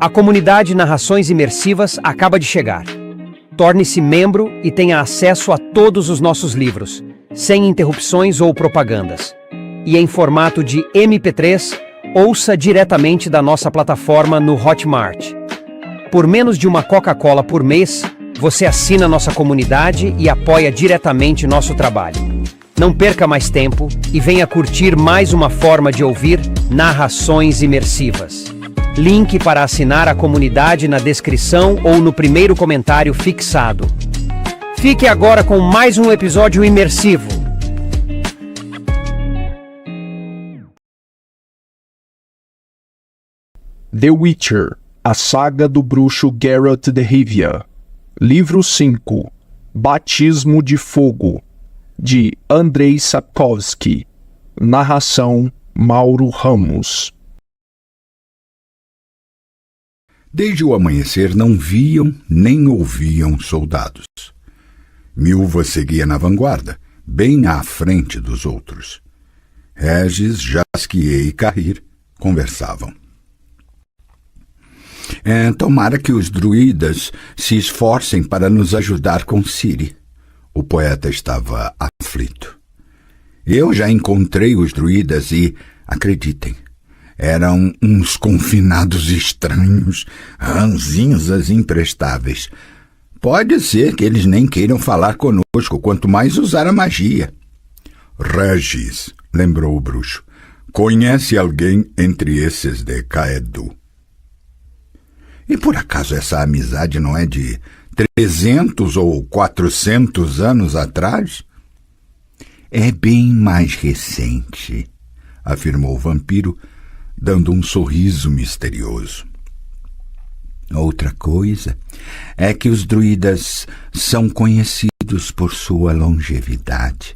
A comunidade Narrações Imersivas acaba de chegar. Torne-se membro e tenha acesso a todos os nossos livros, sem interrupções ou propagandas. E em formato de MP3, ouça diretamente da nossa plataforma no Hotmart. Por menos de uma Coca-Cola por mês, você assina nossa comunidade e apoia diretamente nosso trabalho. Não perca mais tempo e venha curtir mais uma forma de ouvir narrações imersivas. Link para assinar a comunidade na descrição ou no primeiro comentário fixado. Fique agora com mais um episódio imersivo. The Witcher, a saga do bruxo Geralt de Rivia. Livro 5, Batismo de Fogo, de Andrei Sapkowski. Narração, Mauro Ramos. Desde o amanhecer não viam nem ouviam soldados. Milva seguia na vanguarda, bem à frente dos outros. Regis, Jasquier e Carrir conversavam. Tomara que os druidas se esforcem para nos ajudar com Ciri. O poeta estava aflito. Eu já encontrei os druidas e, acreditem, eram uns confinados estranhos, ranzinzas imprestáveis. Pode ser que eles nem queiram falar conosco, quanto mais usar a magia. Regis, lembrou o bruxo, conhece alguém entre esses de Caedu? E por acaso essa amizade não é de 300 ou 400 anos atrás? É bem mais recente, afirmou o vampiro, dando um sorriso misterioso. Outra coisa é que os druidas são conhecidos por sua longevidade,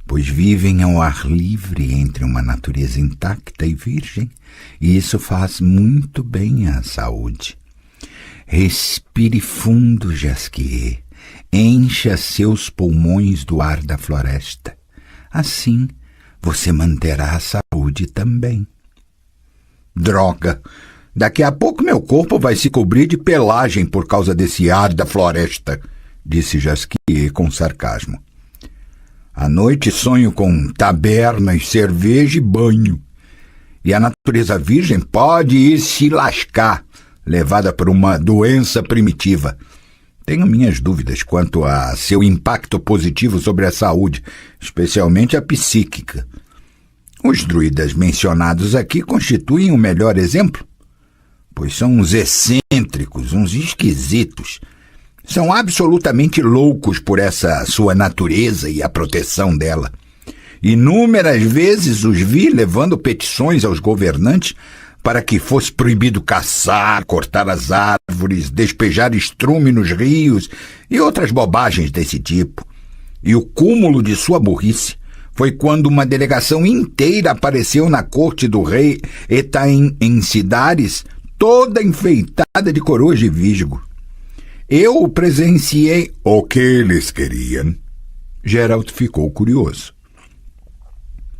pois vivem ao ar livre entre uma natureza intacta e virgem, e isso faz muito bem à saúde. Respire fundo, Jasquier. Encha seus pulmões do ar da floresta. Assim, você manterá a saúde também. Droga! Daqui a pouco meu corpo vai se cobrir de pelagem por causa desse ar da floresta, disse Jasquier com sarcasmo. À noite sonho com tabernas, cerveja e banho. E a natureza virgem pode ir se lascar, levada por uma doença primitiva. Tenho minhas dúvidas quanto a seu impacto positivo sobre a saúde, especialmente a psíquica. Os druidas mencionados aqui constituem o melhor exemplo, pois são uns excêntricos, uns esquisitos. São absolutamente loucos por essa sua natureza e a proteção dela. Inúmeras vezes os vi levando petições aos governantes para que fosse proibido caçar, cortar as árvores, despejar estrume nos rios e outras bobagens desse tipo. E o cúmulo de sua burrice foi quando uma delegação inteira apareceu na corte do rei Etain em Cidaris, toda enfeitada de coroas de visgo. Eu presenciei o que eles queriam. Geralt ficou curioso.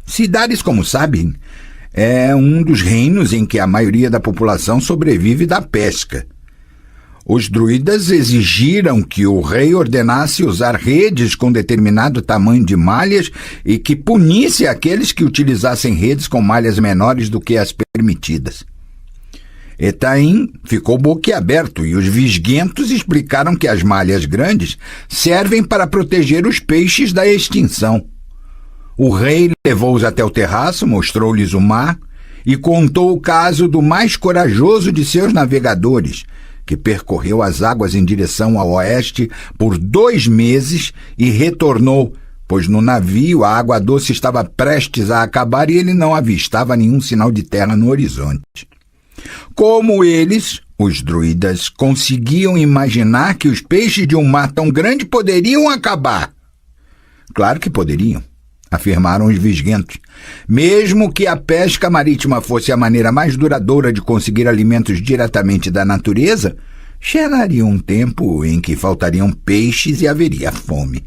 Cidaris, como sabem, é um dos reinos em que a maioria da população sobrevive da pesca. Os druidas exigiram que o rei ordenasse usar redes com determinado tamanho de malhas e que punisse aqueles que utilizassem redes com malhas menores do que as permitidas. Etain ficou boquiaberto e os visguentos explicaram que as malhas grandes servem para proteger os peixes da extinção. O rei levou-os até o terraço, mostrou-lhes o mar e contou o caso do mais corajoso de seus navegadores, que percorreu as águas em direção ao oeste por 2 meses e retornou, pois no navio a água doce estava prestes a acabar e ele não avistava nenhum sinal de terra no horizonte. Como eles, os druidas, conseguiam imaginar que os peixes de um mar tão grande poderiam acabar? Claro que poderiam, afirmaram os visguentos. Mesmo que a pesca marítima fosse a maneira mais duradoura de conseguir alimentos diretamente da natureza, chegaria um tempo em que faltariam peixes e haveria fome.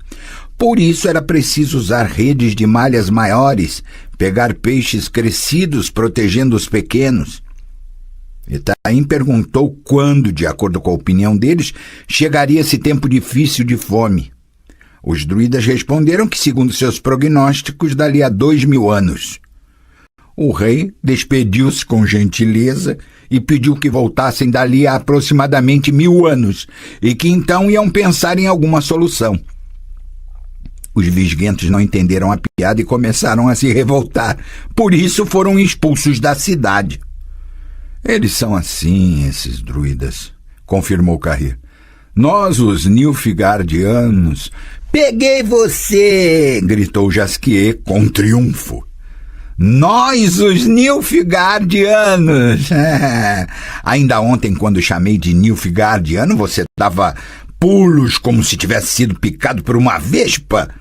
Por isso era preciso usar redes de malhas maiores, pegar peixes crescidos protegendo os pequenos. Itaim perguntou quando, de acordo com a opinião deles, chegaria esse tempo difícil de fome. Os druidas responderam que, segundo seus prognósticos, dali a 2000 anos. O rei despediu-se com gentileza e pediu que voltassem dali a aproximadamente 1000 anos e que então iam pensar em alguma solução. Os visguentos não entenderam a piada e começaram a se revoltar. Por isso foram expulsos da cidade. Eles são assim, esses druidas, confirmou Carrir. Nós, os Nilfgaardianos... Peguei você! Gritou Jasquier com triunfo. Nós, os Nilfgaardianos! Ainda ontem, quando chamei de Nilfgaardiano, você dava pulos como se tivesse sido picado por uma vespa.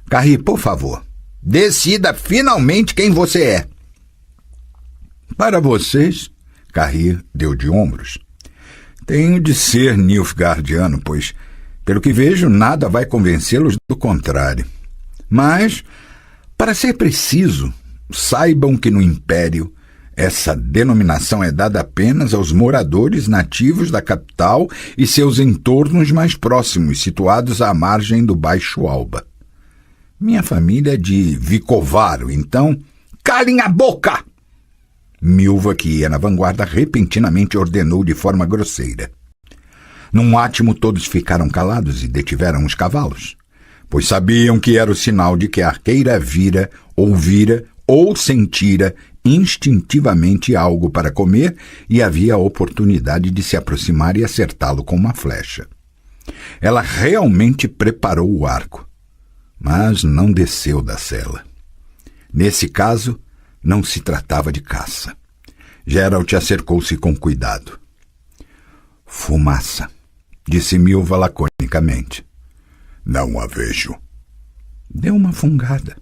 Carrir, por favor, decida finalmente quem você é. Para vocês, Carrir deu de ombros. Tenho de ser Nilfgaardiano, pois, pelo que vejo, nada vai convencê-los do contrário. Mas, para ser preciso, saibam que no Império essa denominação é dada apenas aos moradores nativos da capital e seus entornos mais próximos, situados à margem do Baixo Alba. Minha família é de Vicovaro, então, calem a boca! Milva, que ia na vanguarda, repentinamente ordenou de forma grosseira. Num átimo, todos ficaram calados e detiveram os cavalos, pois sabiam que era o sinal de que a arqueira vira, ouvira ou sentira instintivamente algo para comer e havia a oportunidade de se aproximar e acertá-lo com uma flecha. Ela realmente preparou o arco, mas não desceu da sela. Nesse caso, não se tratava de caça. Geralt acercou-se com cuidado. Fumaça, disse Milva laconicamente. Não a vejo. Deu uma fungada.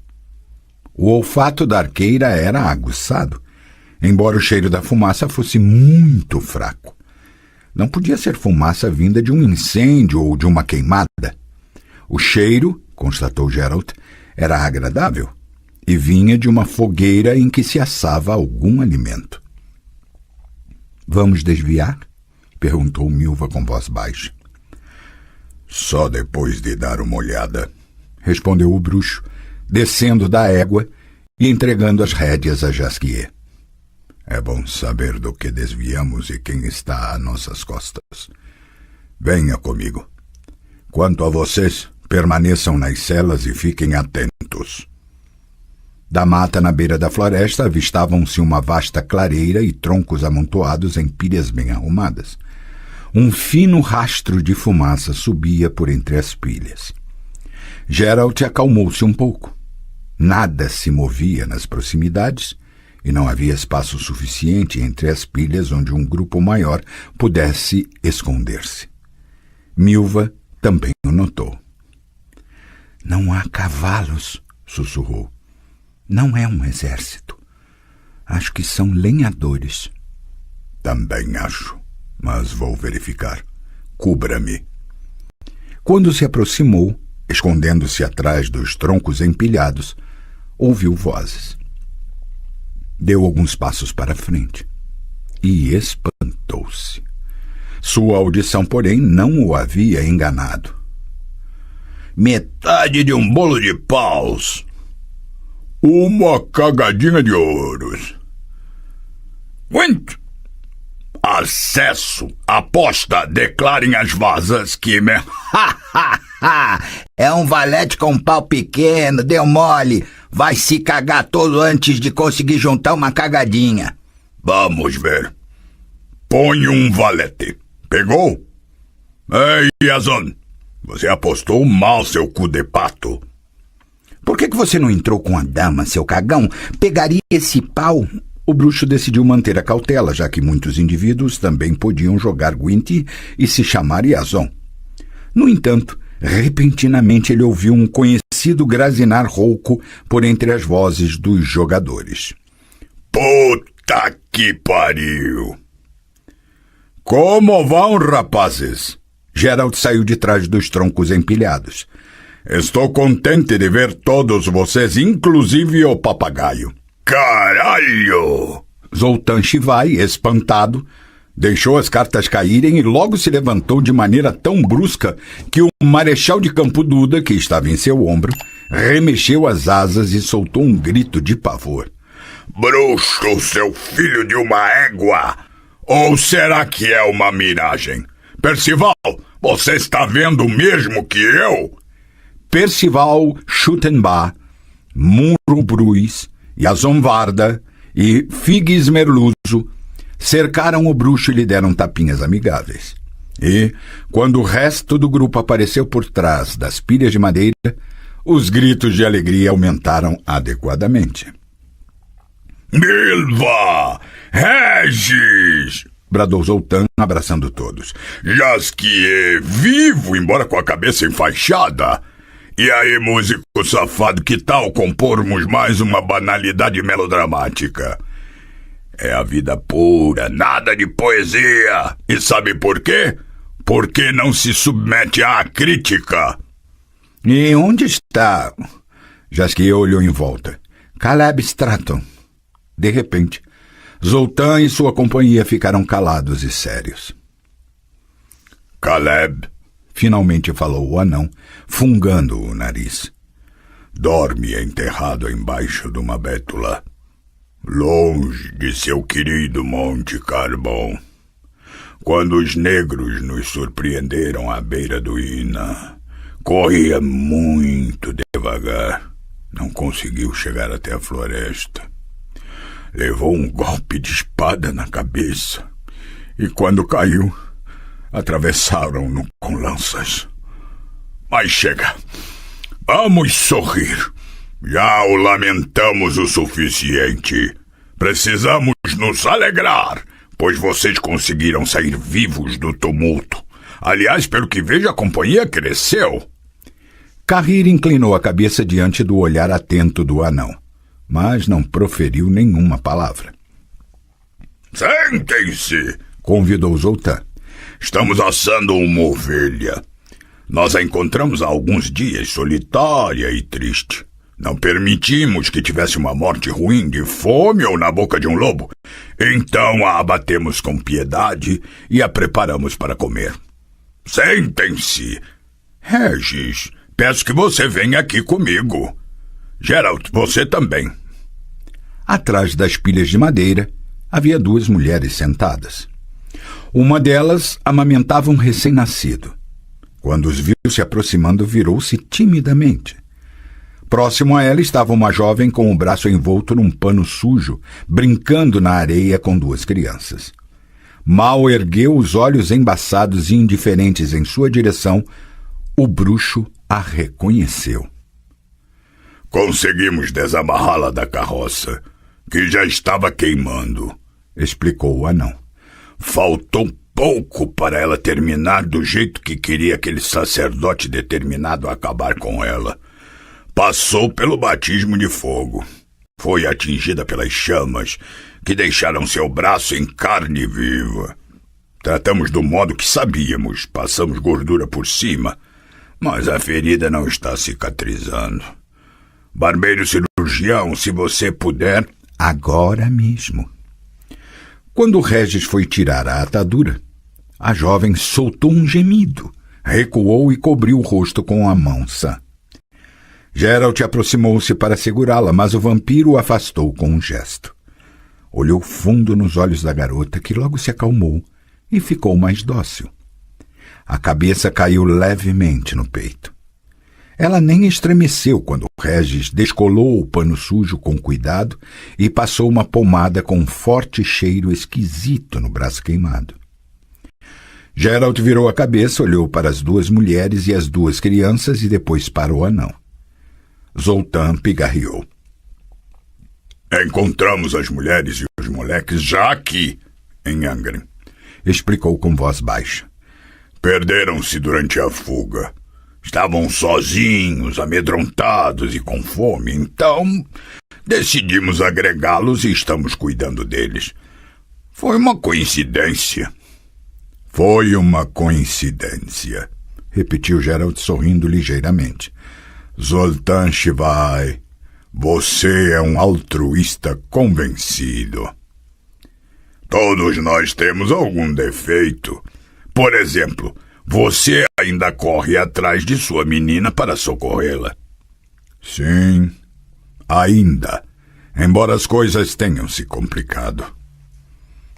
O olfato da arqueira era aguçado, embora o cheiro da fumaça fosse muito fraco. Não podia ser fumaça vinda de um incêndio ou de uma queimada. O cheiro, constatou Geralt, era agradável e vinha de uma fogueira em que se assava algum alimento. Vamos desviar? Perguntou Milva com voz baixa. Só depois de dar uma olhada, respondeu o bruxo, descendo da égua e entregando as rédeas a Jasquier. É bom saber do que desviamos e quem está a nossas costas. Venha comigo. Quanto a vocês, permaneçam nas celas e fiquem atentos. Da mata na beira da floresta avistavam-se uma vasta clareira e troncos amontoados em pilhas bem arrumadas. Um fino rastro de fumaça subia por entre as pilhas. Geralt acalmou-se um pouco. Nada se movia nas proximidades e não havia espaço suficiente entre as pilhas onde um grupo maior pudesse esconder-se. Milva também o notou. Não há cavalos, sussurrou. Não é um exército. Acho que são lenhadores. Também acho, mas vou verificar. Cubra-me. Quando se aproximou, escondendo-se atrás dos troncos empilhados, ouviu vozes. Deu alguns passos para frente e espantou-se. Sua audição, porém, não o havia enganado. Metade de um bolo de paus. Uma cagadinha de ouros. Quanto? Acesso. Aposta. Declarem as vazas que me... É um valete com pau pequeno. Deu mole. Vai se cagar todo antes de conseguir juntar uma cagadinha. Vamos ver. Põe um valete. Pegou? Ei, Yazon. Você apostou mal, seu cu de pato. Por que você não entrou com a dama, seu cagão? Pegaria esse pau? O bruxo decidiu manter a cautela, já que muitos indivíduos também podiam jogar Gwent e se chamar Yazon. No entanto, repentinamente ele ouviu um conhecido grazinar rouco por entre as vozes dos jogadores. Puta que pariu! Como vão, rapazes? Geralt saiu de trás dos troncos empilhados. Estou contente de ver todos vocês, inclusive o papagaio. Caralho! Zoltan Chivai, espantado, Deixou as cartas caírem e logo se levantou de maneira tão brusca que o marechal de Campo Duda, que estava em seu ombro, remexeu as asas e soltou um grito de pavor. Bruxo, seu filho de uma égua! Ou será que é uma miragem? Percival, você está vendo o mesmo que eu? Percival, Schuttenbach, Muro Bruis, Yazonvarda e Figis Merluzo cercaram o bruxo e lhe deram tapinhas amigáveis. E, quando o resto do grupo apareceu por trás das pilhas de madeira, os gritos de alegria aumentaram adequadamente. Milva! Regis! Bradou Zoltán, abraçando todos. Jasquier, vivo, embora com a cabeça enfaixada. E aí, músico safado, que tal compormos mais uma banalidade melodramática? É a vida pura, nada de poesia. E sabe por quê? Porque não se submete à crítica. E onde está? Jasquier olhou em volta. Caleb Stratton. De repente, Zoltán e sua companhia ficaram calados e sérios. Caleb, finalmente falou o anão, fungando o nariz. Dorme enterrado embaixo de uma bétula, longe de seu querido Monte Carbon. Quando os negros nos surpreenderam à beira do Ina, corria muito devagar. Não conseguiu chegar até a floresta. Levou um golpe de espada na cabeça e, quando caiu, atravessaram-no com lanças. Mas chega, vamos sorrir. Já o lamentamos o suficiente. Precisamos nos alegrar, pois vocês conseguiram sair vivos do tumulto. Aliás, pelo que vejo, a companhia cresceu. Carrir inclinou a cabeça diante do olhar atento do anão, mas não proferiu nenhuma palavra. Sentem-se, convidou Zoltán. Estamos assando uma ovelha. Nós a encontramos há alguns dias, solitária e triste. Não permitimos que tivesse uma morte ruim de fome ou na boca de um lobo. Então a abatemos com piedade e a preparamos para comer. Sentem-se. Regis, peço que você venha aqui comigo. Geralt, você também. Atrás das pilhas de madeira, havia duas mulheres sentadas. Uma delas amamentava um recém-nascido. Quando os viu se aproximando, virou-se timidamente. Próximo a ela estava uma jovem com o braço envolto num pano sujo, brincando na areia com duas crianças. Mal ergueu os olhos embaçados e indiferentes em sua direção, o bruxo a reconheceu. Conseguimos desamarrá-la da carroça, que já estava queimando, explicou o anão. Faltou pouco para ela terminar do jeito que queria aquele sacerdote determinado a acabar com ela. Passou pelo batismo de fogo. Foi atingida pelas chamas, que deixaram seu braço em carne viva. Tratamos do modo que sabíamos, passamos gordura por cima, mas a ferida não está cicatrizando. Barbeiro cirurgião, se você puder, agora mesmo. Quando Regis foi tirar a atadura, a jovem soltou um gemido, recuou e cobriu o rosto com a mão sã. Geralt aproximou-se para segurá-la, mas o vampiro o afastou com um gesto. Olhou fundo nos olhos da garota, que logo se acalmou e ficou mais dócil. A cabeça caiu levemente no peito. Ela nem estremeceu quando Regis descolou o pano sujo com cuidado e passou uma pomada com um forte cheiro esquisito no braço queimado. Geralt virou a cabeça, olhou para as duas mulheres e as duas crianças e depois para o anão. Zoltán pigarreou. Encontramos as mulheres e os moleques já aqui, em Angren, explicou com voz baixa. Perderam-se durante a fuga. Estavam sozinhos, amedrontados e com fome, então decidimos agregá-los e estamos cuidando deles. Foi uma coincidência. Foi uma coincidência, repetiu Geralt sorrindo ligeiramente. Zoltán Shivai, você é um altruísta convencido. Todos nós temos algum defeito. Por exemplo, você ainda corre atrás de sua menina para socorrê-la. Sim, ainda, embora as coisas tenham se complicado.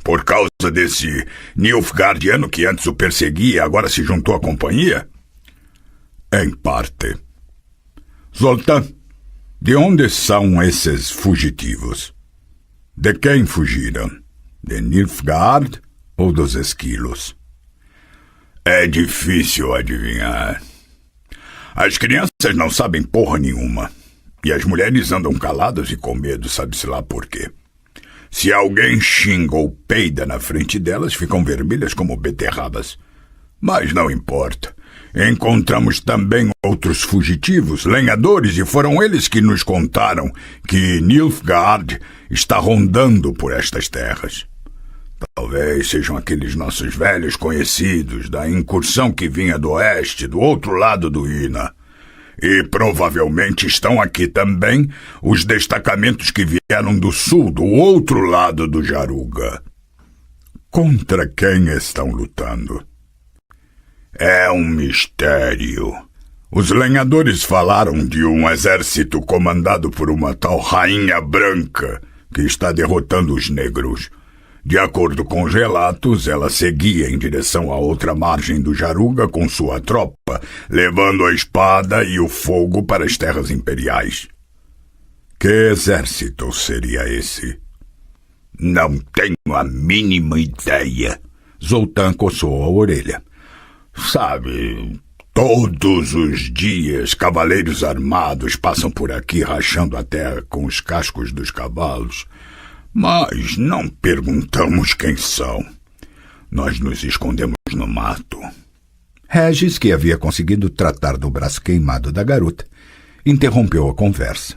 Por causa desse Nilfgaardiano que antes o perseguia e agora se juntou à companhia? Em parte. Zoltán, de onde são esses fugitivos? De quem fugiram? De Nilfgaard ou dos esquilos? É difícil adivinhar. As crianças não sabem porra nenhuma. E as mulheres andam caladas e com medo, sabe-se lá por quê. Se alguém xinga ou peida na frente delas, ficam vermelhas como beterrabas. Mas não importa. Encontramos também outros fugitivos, lenhadores, e foram eles que nos contaram que Nilfgaard está rondando por estas terras. Talvez sejam aqueles nossos velhos conhecidos da incursão que vinha do oeste, do outro lado do Ina. E provavelmente estão aqui também os destacamentos que vieram do sul, do outro lado do Jaruga. Contra quem estão lutando? É um mistério. Os lenhadores falaram de um exército comandado por uma tal Rainha Branca que está derrotando os negros. De acordo com os relatos, ela seguia em direção à outra margem do Jaruga com sua tropa, levando a espada e o fogo para as terras imperiais. Que exército seria esse? Não tenho a mínima ideia. Zoltán coçou a orelha. Sabe, todos os dias cavaleiros armados passam por aqui rachando a terra com os cascos dos cavalos. Mas não perguntamos quem são. Nós nos escondemos no mato. Regis, que havia conseguido tratar do braço queimado da garota, interrompeu a conversa.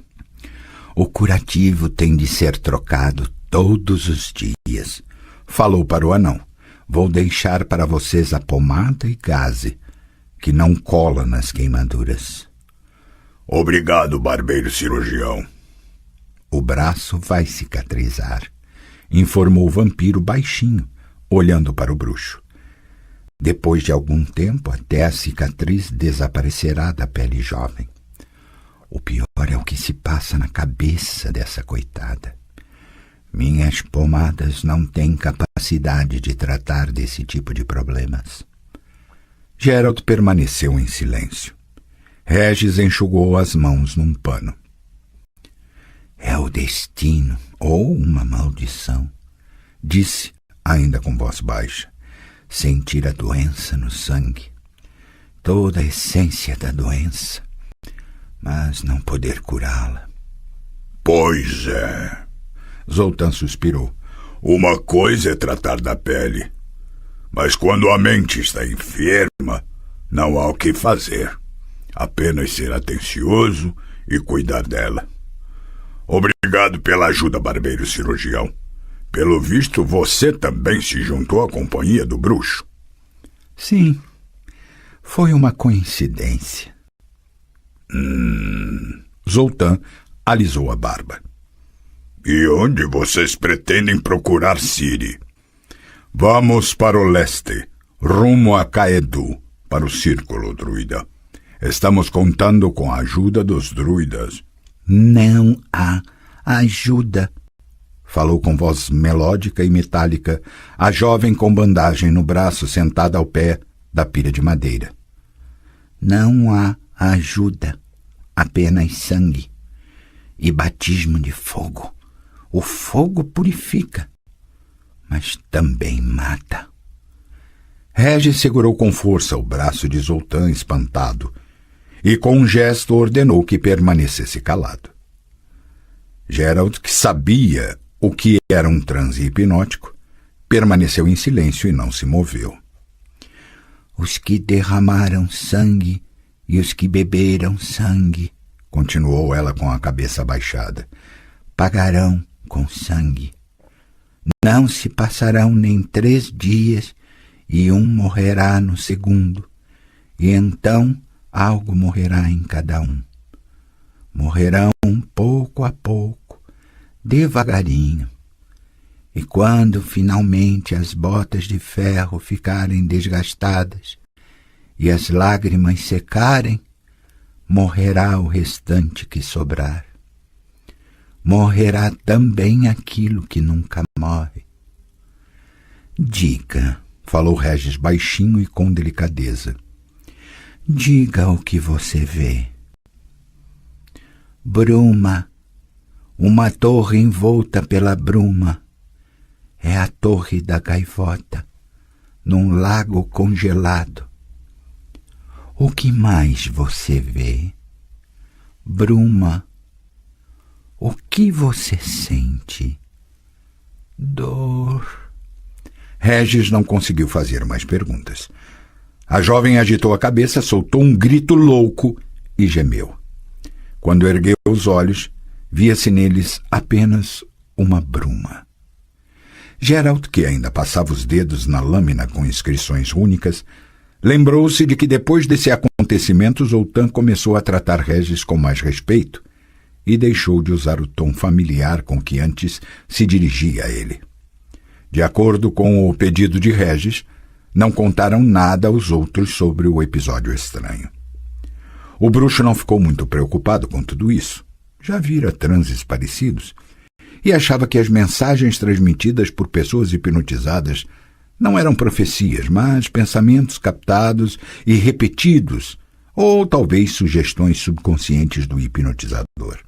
O curativo tem de ser trocado todos os dias. Falou para o anão. Vou deixar para vocês a pomada e gaze, que não cola nas queimaduras. Obrigado, barbeiro cirurgião. O braço vai cicatrizar, informou o vampiro baixinho, olhando para o bruxo. Depois de algum tempo, até a cicatriz desaparecerá da pele jovem. O pior é o que se passa na cabeça dessa coitada. Minhas pomadas não têm capacidade de tratar desse tipo de problemas. Geralt permaneceu em silêncio. Regis enxugou as mãos num pano. É o destino ou uma maldição, disse, ainda com voz baixa. Sentir a doença no sangue, toda a essência da doença, mas não poder curá-la. Pois é. Zoltán suspirou. Uma coisa é tratar da pele, mas quando a mente está enferma, não há o que fazer. Apenas ser atencioso e cuidar dela. Obrigado pela ajuda, barbeiro cirurgião. Pelo visto, você também se juntou à companhia do bruxo. Sim, foi uma coincidência. Zoltán alisou a barba. E onde vocês pretendem procurar Ciri? Vamos para o leste, rumo a Caedu, para o círculo, druida. Estamos contando com a ajuda dos druidas. Não há ajuda, falou com voz melódica e metálica a jovem com bandagem no braço sentada ao pé da pilha de madeira. Não há ajuda, apenas sangue e batismo de fogo. O fogo purifica, mas também mata. Regis segurou com força o braço de Zoltán espantado e com um gesto ordenou que permanecesse calado. Geralt, que sabia o que era um transe hipnótico, permaneceu em silêncio e não se moveu. Os que derramaram sangue e os que beberam sangue, continuou ela com a cabeça abaixada, pagarão com sangue. Não se passarão nem 3 dias e um morrerá no segundo, e então algo morrerá em cada um. Morrerão pouco a pouco, devagarinho, E quando finalmente as botas de ferro ficarem desgastadas e as lágrimas secarem, morrerá o restante que sobrar. Morrerá também aquilo que nunca morre. Diga, falou Regis baixinho e com delicadeza. Diga o que você vê. Bruma, uma torre envolta pela bruma. É a torre da gaivota, num lago congelado. O que mais você vê? Bruma. O que você sente? Dor. Regis não conseguiu fazer mais perguntas. A jovem agitou a cabeça, soltou um grito louco e gemeu. Quando ergueu os olhos, via-se neles apenas uma bruma. Geralt, que ainda passava os dedos na lâmina com inscrições rúnicas, lembrou-se de que depois desse acontecimento Zoltán começou a tratar Regis com mais respeito e deixou de usar o tom familiar com que antes se dirigia a ele. De acordo com o pedido de Regis, não contaram nada aos outros sobre o episódio estranho. O bruxo não ficou muito preocupado com tudo isso. Já vira transes parecidos e achava que as mensagens transmitidas por pessoas hipnotizadas não eram profecias, mas pensamentos captados e repetidos, ou talvez sugestões subconscientes do hipnotizador.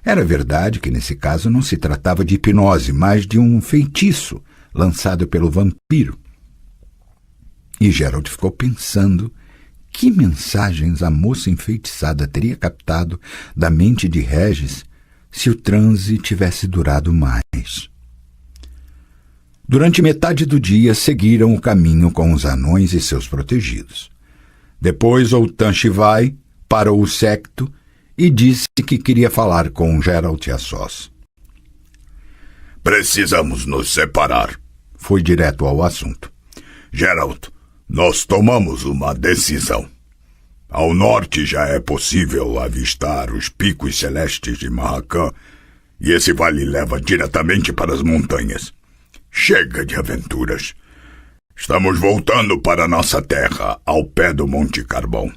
Era verdade que nesse caso não se tratava de hipnose, mas de um feitiço lançado pelo vampiro. E Geralt ficou pensando que mensagens a moça enfeitiçada teria captado da mente de Regis se o transe tivesse durado mais. Durante metade do dia seguiram o caminho com os anões e seus protegidos. Depois Zoltán Shivai parou o séquito e disse que queria falar com Geralt a sós. Precisamos nos separar. Foi direto ao assunto. Geralt, nós tomamos uma decisão. Ao norte já é possível avistar os picos celestes de Marrakán e esse vale leva diretamente para as montanhas. Chega de aventuras. Estamos voltando para nossa terra, ao pé do Monte Carvão.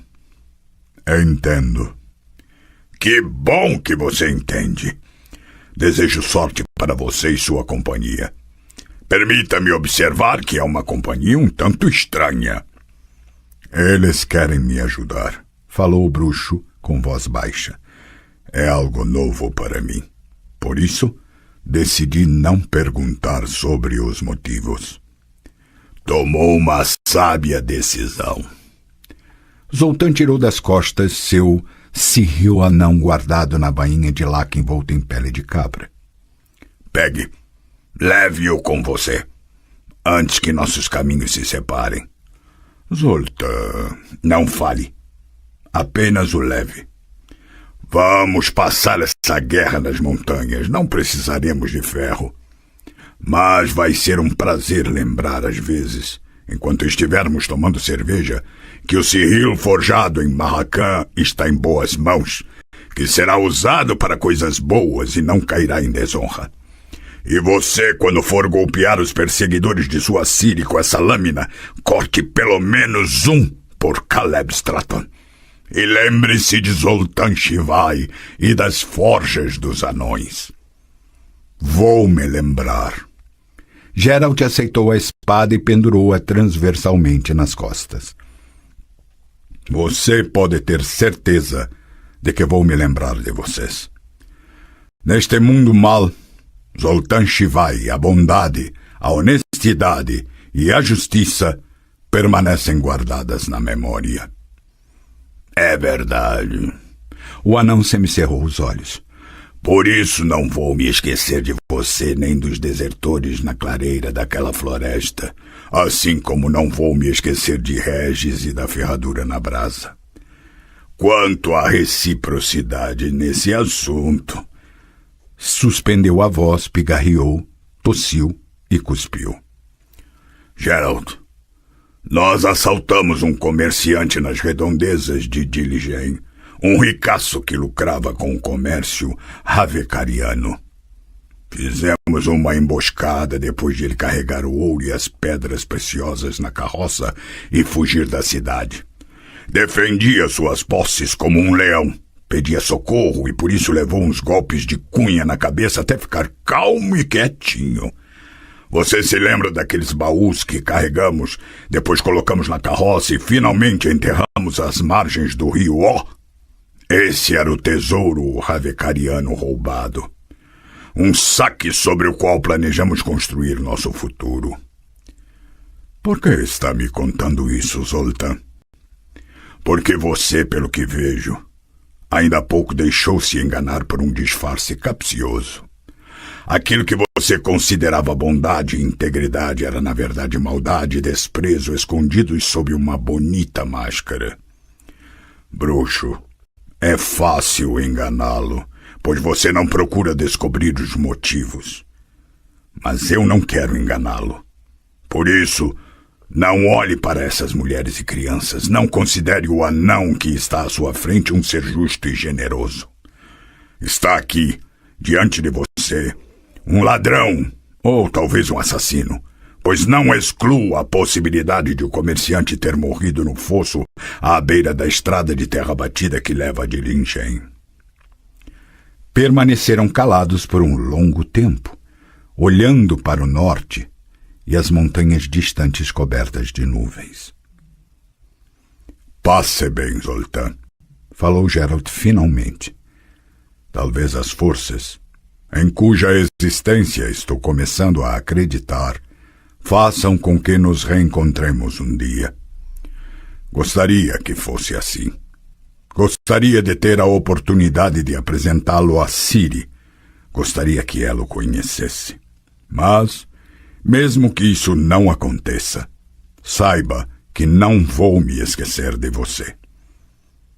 Entendo. Que bom que você entende. Desejo sorte para você e sua companhia. Permita-me observar que é uma companhia um tanto estranha. Eles querem me ajudar, falou o bruxo com voz baixa. É algo novo para mim. Por isso, decidi não perguntar sobre os motivos. Tomou uma sábia decisão. Zoltán tirou das costas seu cirril anão guardado na bainha de laca envolto em pele de cabra. Pegue, leve-o com você, antes que nossos caminhos se separem. Zoltán, não fale. Apenas o leve. Vamos passar essa guerra nas montanhas. Não precisaremos de ferro. Mas vai ser um prazer lembrar às vezes, enquanto estivermos tomando cerveja, que o cirril forjado em Marrakán está em boas mãos, que será usado para coisas boas e não cairá em desonra. E você, quando for golpear os perseguidores de sua Ciri com essa lâmina, corte pelo menos um por Caleb Stratton. E lembre-se de Zoltán Shivai e das forjas dos anões. Vou me lembrar. Geralt aceitou a espada e pendurou-a transversalmente nas costas. Você pode ter certeza de que vou me lembrar de vocês. Neste mundo mal, Zoltán Shivai, a bondade, a honestidade e a justiça permanecem guardadas na memória. É verdade. O anão semicerrou os olhos. Por isso não vou me esquecer de você nem dos desertores na clareira daquela floresta, assim como não vou me esquecer de Regis e da ferradura na brasa. Quanto à reciprocidade nesse assunto... Suspendeu a voz, pigarreou, tossiu e cuspiu. Geralt, nós assaltamos um comerciante nas redondezas de Diligem, um ricaço que lucrava com o comércio ravecariano. Fizemos uma emboscada depois de ele carregar o ouro e as pedras preciosas na carroça e fugir da cidade. Defendia suas posses como um leão. Pedia socorro e por isso levou uns golpes de cunha na cabeça até ficar calmo e quietinho. Você se lembra daqueles baús que carregamos, depois colocamos na carroça e finalmente enterramos às margens do rio Ó? Esse era o tesouro ravecariano roubado. Um saque sobre o qual planejamos construir nosso futuro. Por que está me contando isso, Zoltan? Porque você, pelo que vejo, ainda há pouco deixou-se enganar por um disfarce capcioso. Aquilo que você considerava bondade e integridade era, na verdade, maldade e desprezo escondidos sob uma bonita máscara. Bruxo, é fácil enganá-lo, pois você não procura descobrir os motivos. Mas eu não quero enganá-lo. Por isso, não olhe para essas mulheres e crianças. Não considere o anão que está à sua frente um ser justo e generoso. Está aqui, diante de você, um ladrão, ou talvez um assassino, pois não excluo a possibilidade de o comerciante ter morrido no fosso à beira da estrada de terra batida que leva a Dilinchen. Permaneceram calados por um longo tempo, olhando para o norte e as montanhas distantes cobertas de nuvens. Passe bem, Zoltan, falou Geralt finalmente. Talvez as forças, em cuja existência estou começando a acreditar, façam com que nos reencontremos um dia. Gostaria que fosse assim. Gostaria de ter a oportunidade de apresentá-lo a Ciri. Gostaria que ela o conhecesse. Mas, mesmo que isso não aconteça, saiba que não vou me esquecer de você.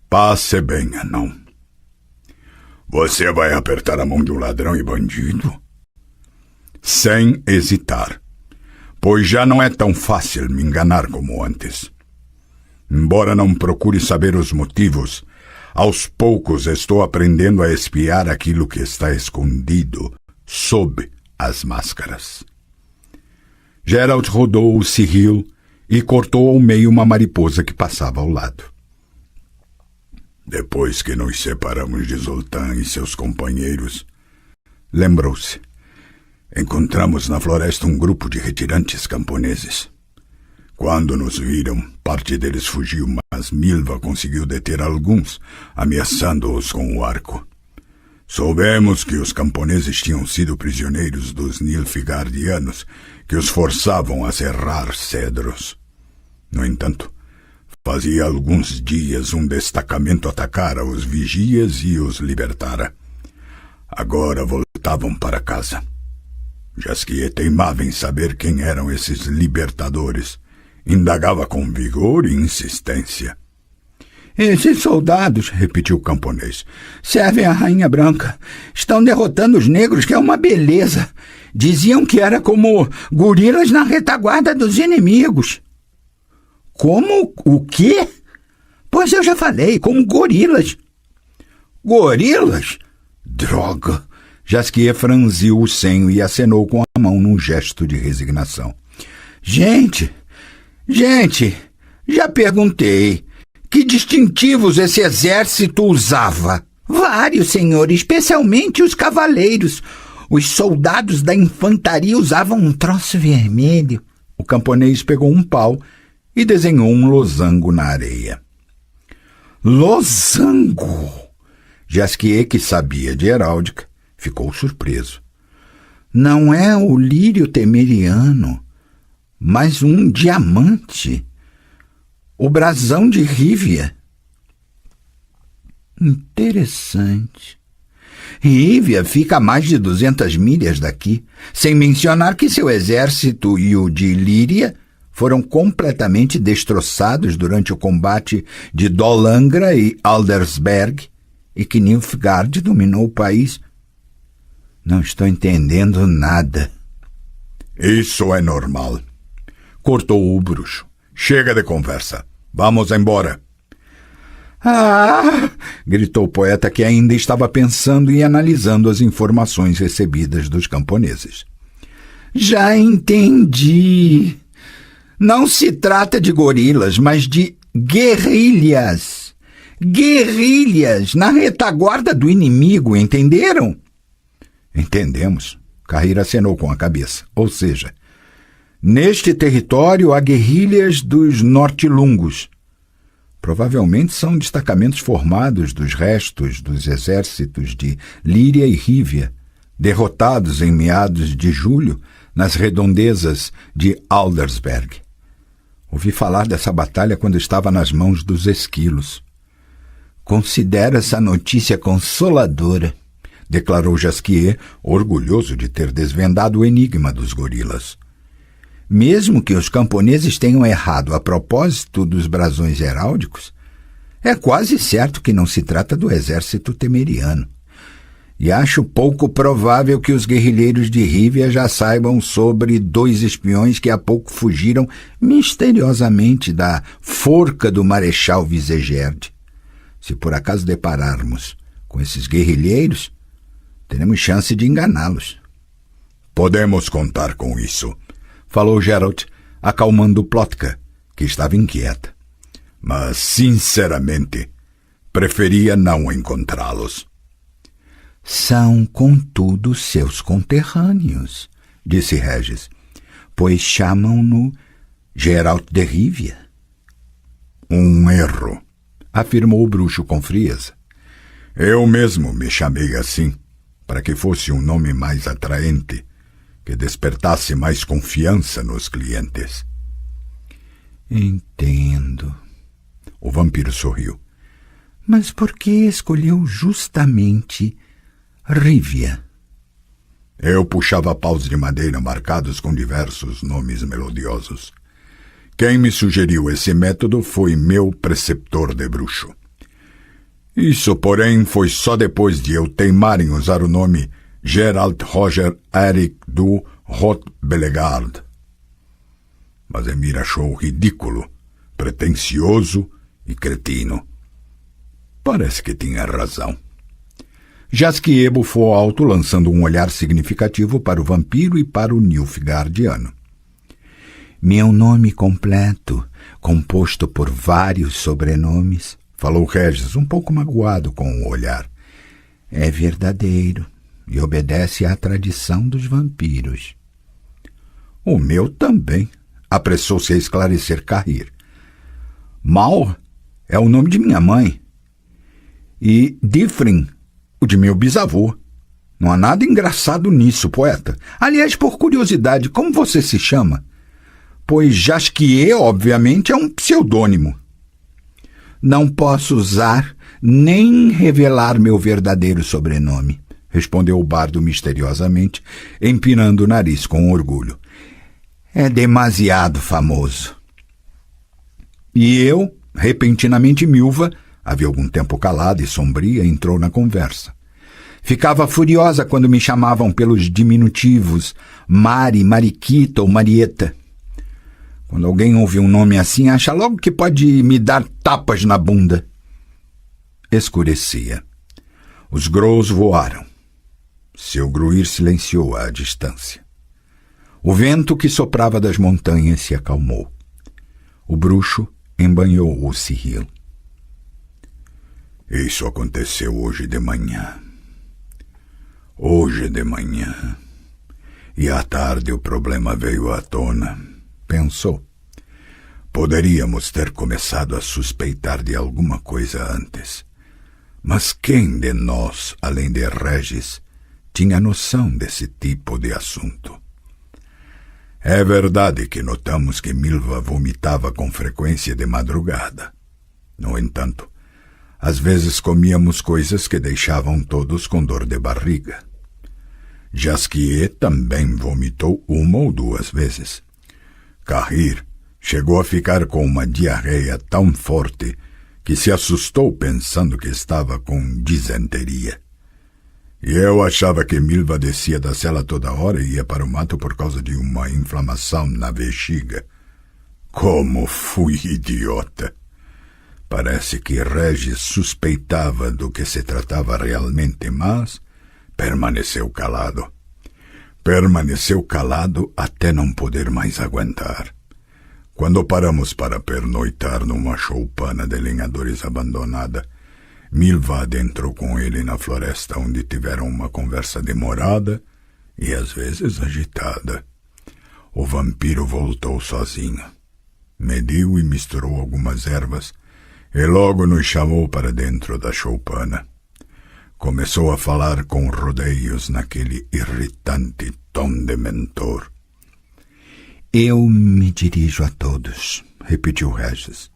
Passe bem, anão. Você vai apertar a mão de um ladrão e bandido? Sem hesitar, pois já não é tão fácil me enganar como antes. Embora não procure saber os motivos, aos poucos estou aprendendo a espiar aquilo que está escondido sob as máscaras. Geralt rodou o cirril e cortou ao meio uma mariposa que passava ao lado. Depois que nos separamos de Zoltan e seus companheiros, lembrou-se, encontramos na floresta um grupo de retirantes camponeses. Quando nos viram, parte deles fugiu, mas Milva conseguiu deter alguns, ameaçando-os com o arco. Soubemos que os camponeses tinham sido prisioneiros dos Nilfgaardianos, que os forçavam a serrar cedros. No entanto, fazia alguns dias um destacamento atacara os vigias e os libertara. Agora voltavam para casa. Jasquier teimava em saber quem eram esses libertadores. Indagava com vigor e insistência. Esses soldados, repetiu o camponês, servem a Rainha Branca. Estão derrotando os negros, que é uma beleza. Diziam que era como gorilas na retaguarda dos inimigos. Como o quê? Pois eu já falei, como gorilas. Gorilas? Droga! Jasquier franziu o senho e acenou com a mão num gesto de resignação. Gente, já perguntei. Que distintivos esse exército usava? Vários, senhor, especialmente os cavaleiros. Os soldados da infantaria usavam um troço vermelho. O camponês pegou um pau e desenhou um losango na areia. Losango! Jasquier, que sabia de heráldica, ficou surpreso. Não é o lírio temeriano, mas um diamante. O brasão de Rívia. Interessante. Rívia fica a mais de 200 milhas daqui, sem mencionar que seu exército e o de Líria foram completamente destroçados durante o combate de Dol Angra e Aldersberg e que Nilfgaard dominou o país. Não estou entendendo nada. Isso é normal. Cortou o bruxo. Chega de conversa. Vamos embora. Ah! Gritou o poeta, que ainda estava pensando e analisando as informações recebidas dos camponeses. Já entendi. Não se trata de gorilas, mas de guerrilhas. Guerrilhas na retaguarda do inimigo, entenderam? Entendemos. Cahir acenou com a cabeça. Ou seja, neste território há guerrilhas dos nortilungos. Provavelmente são destacamentos formados dos restos dos exércitos de Líria e Rívia, derrotados em meados de julho nas redondezas de Aldersberg. Ouvi falar dessa batalha quando estava nas mãos dos esquilos. Considero essa notícia consoladora, declarou Jasquier, orgulhoso de ter desvendado o enigma dos gorilas. Mesmo que os camponeses tenham errado a propósito dos brasões heráldicos, é quase certo que não se trata do exército temeriano. E acho pouco provável que os guerrilheiros de Rívia já saibam sobre 2 espiões que há pouco fugiram misteriosamente da forca do Marechal Visegerd. Se por acaso depararmos com esses guerrilheiros, teremos chance de enganá-los. Podemos contar com isso, falou Geralt, acalmando Plotka, que estava inquieta. Mas, sinceramente, preferia não encontrá-los. São, contudo, seus conterrâneos, disse Regis, pois chamam-no Geralt de Rívia. Um erro, afirmou o bruxo com frieza. Eu mesmo me chamei assim, para que fosse um nome mais atraente, que despertasse mais confiança nos clientes. Entendo. O vampiro sorriu. Mas por que escolheu justamente Rívia? Eu puxava paus de madeira marcados com diversos nomes melodiosos. Quem me sugeriu esse método foi meu preceptor de bruxo. Isso, porém, foi só depois de eu teimar em usar o nome Geralt Roger Eric du Roth-Belegard. Mas Emir achou ridículo, pretensioso e cretino. Parece que tinha razão. Jasquier bufou alto, lançando um olhar significativo para o vampiro e para o Nilfgaardiano. Meu nome completo, composto por vários sobrenomes, falou Regis, um pouco magoado com o olhar, é verdadeiro e obedece à tradição dos vampiros. O meu também, apressou-se a esclarecer Cahir. Maur é o nome de minha mãe e Difrin, o de meu bisavô. Não há nada engraçado nisso, poeta. Aliás, por curiosidade, como você se chama? Pois Jasquier, obviamente, é um pseudônimo. Não posso usar nem revelar meu verdadeiro sobrenome, respondeu o bardo misteriosamente, empinando o nariz com orgulho. É demasiado famoso. E eu, repentinamente milva, havia algum tempo calada e sombria, entrou na conversa. Ficava furiosa quando me chamavam pelos diminutivos Mari, Mariquita ou Marieta. Quando alguém ouve um nome assim, acha logo que pode me dar tapas na bunda. Escurecia. Os grôos voaram. Seu gruir silenciou à distância. O vento que soprava das montanhas se acalmou. O bruxo embanhou o Cyril. Isso aconteceu hoje de manhã. Hoje de manhã. E à tarde o problema veio à tona. Pensou. Poderíamos ter começado a suspeitar de alguma coisa antes. Mas quem de nós, além de Regis, tinha noção desse tipo de assunto? É verdade que notamos que Milva vomitava com frequência de madrugada. No entanto, às vezes comíamos coisas que deixavam todos com dor de barriga. Jasquier também vomitou 1 ou 2 vezes. Cahir chegou a ficar com uma diarreia tão forte que se assustou pensando que estava com disenteria. E eu achava que Milva descia da cela toda hora e ia para o mato por causa de uma inflamação na bexiga. Como fui idiota! Parece que Regis suspeitava do que se tratava realmente, mas permaneceu calado. Permaneceu calado até não poder mais aguentar. Quando paramos para pernoitar numa choupana de lenhadores abandonada, Milva adentrou com ele na floresta, onde tiveram uma conversa demorada e às vezes agitada. O vampiro voltou sozinho. Mediu e misturou algumas ervas e logo nos chamou para dentro da choupana. Começou a falar com rodeios naquele irritante tom de mentor. Eu me dirijo a todos, repetiu Regis.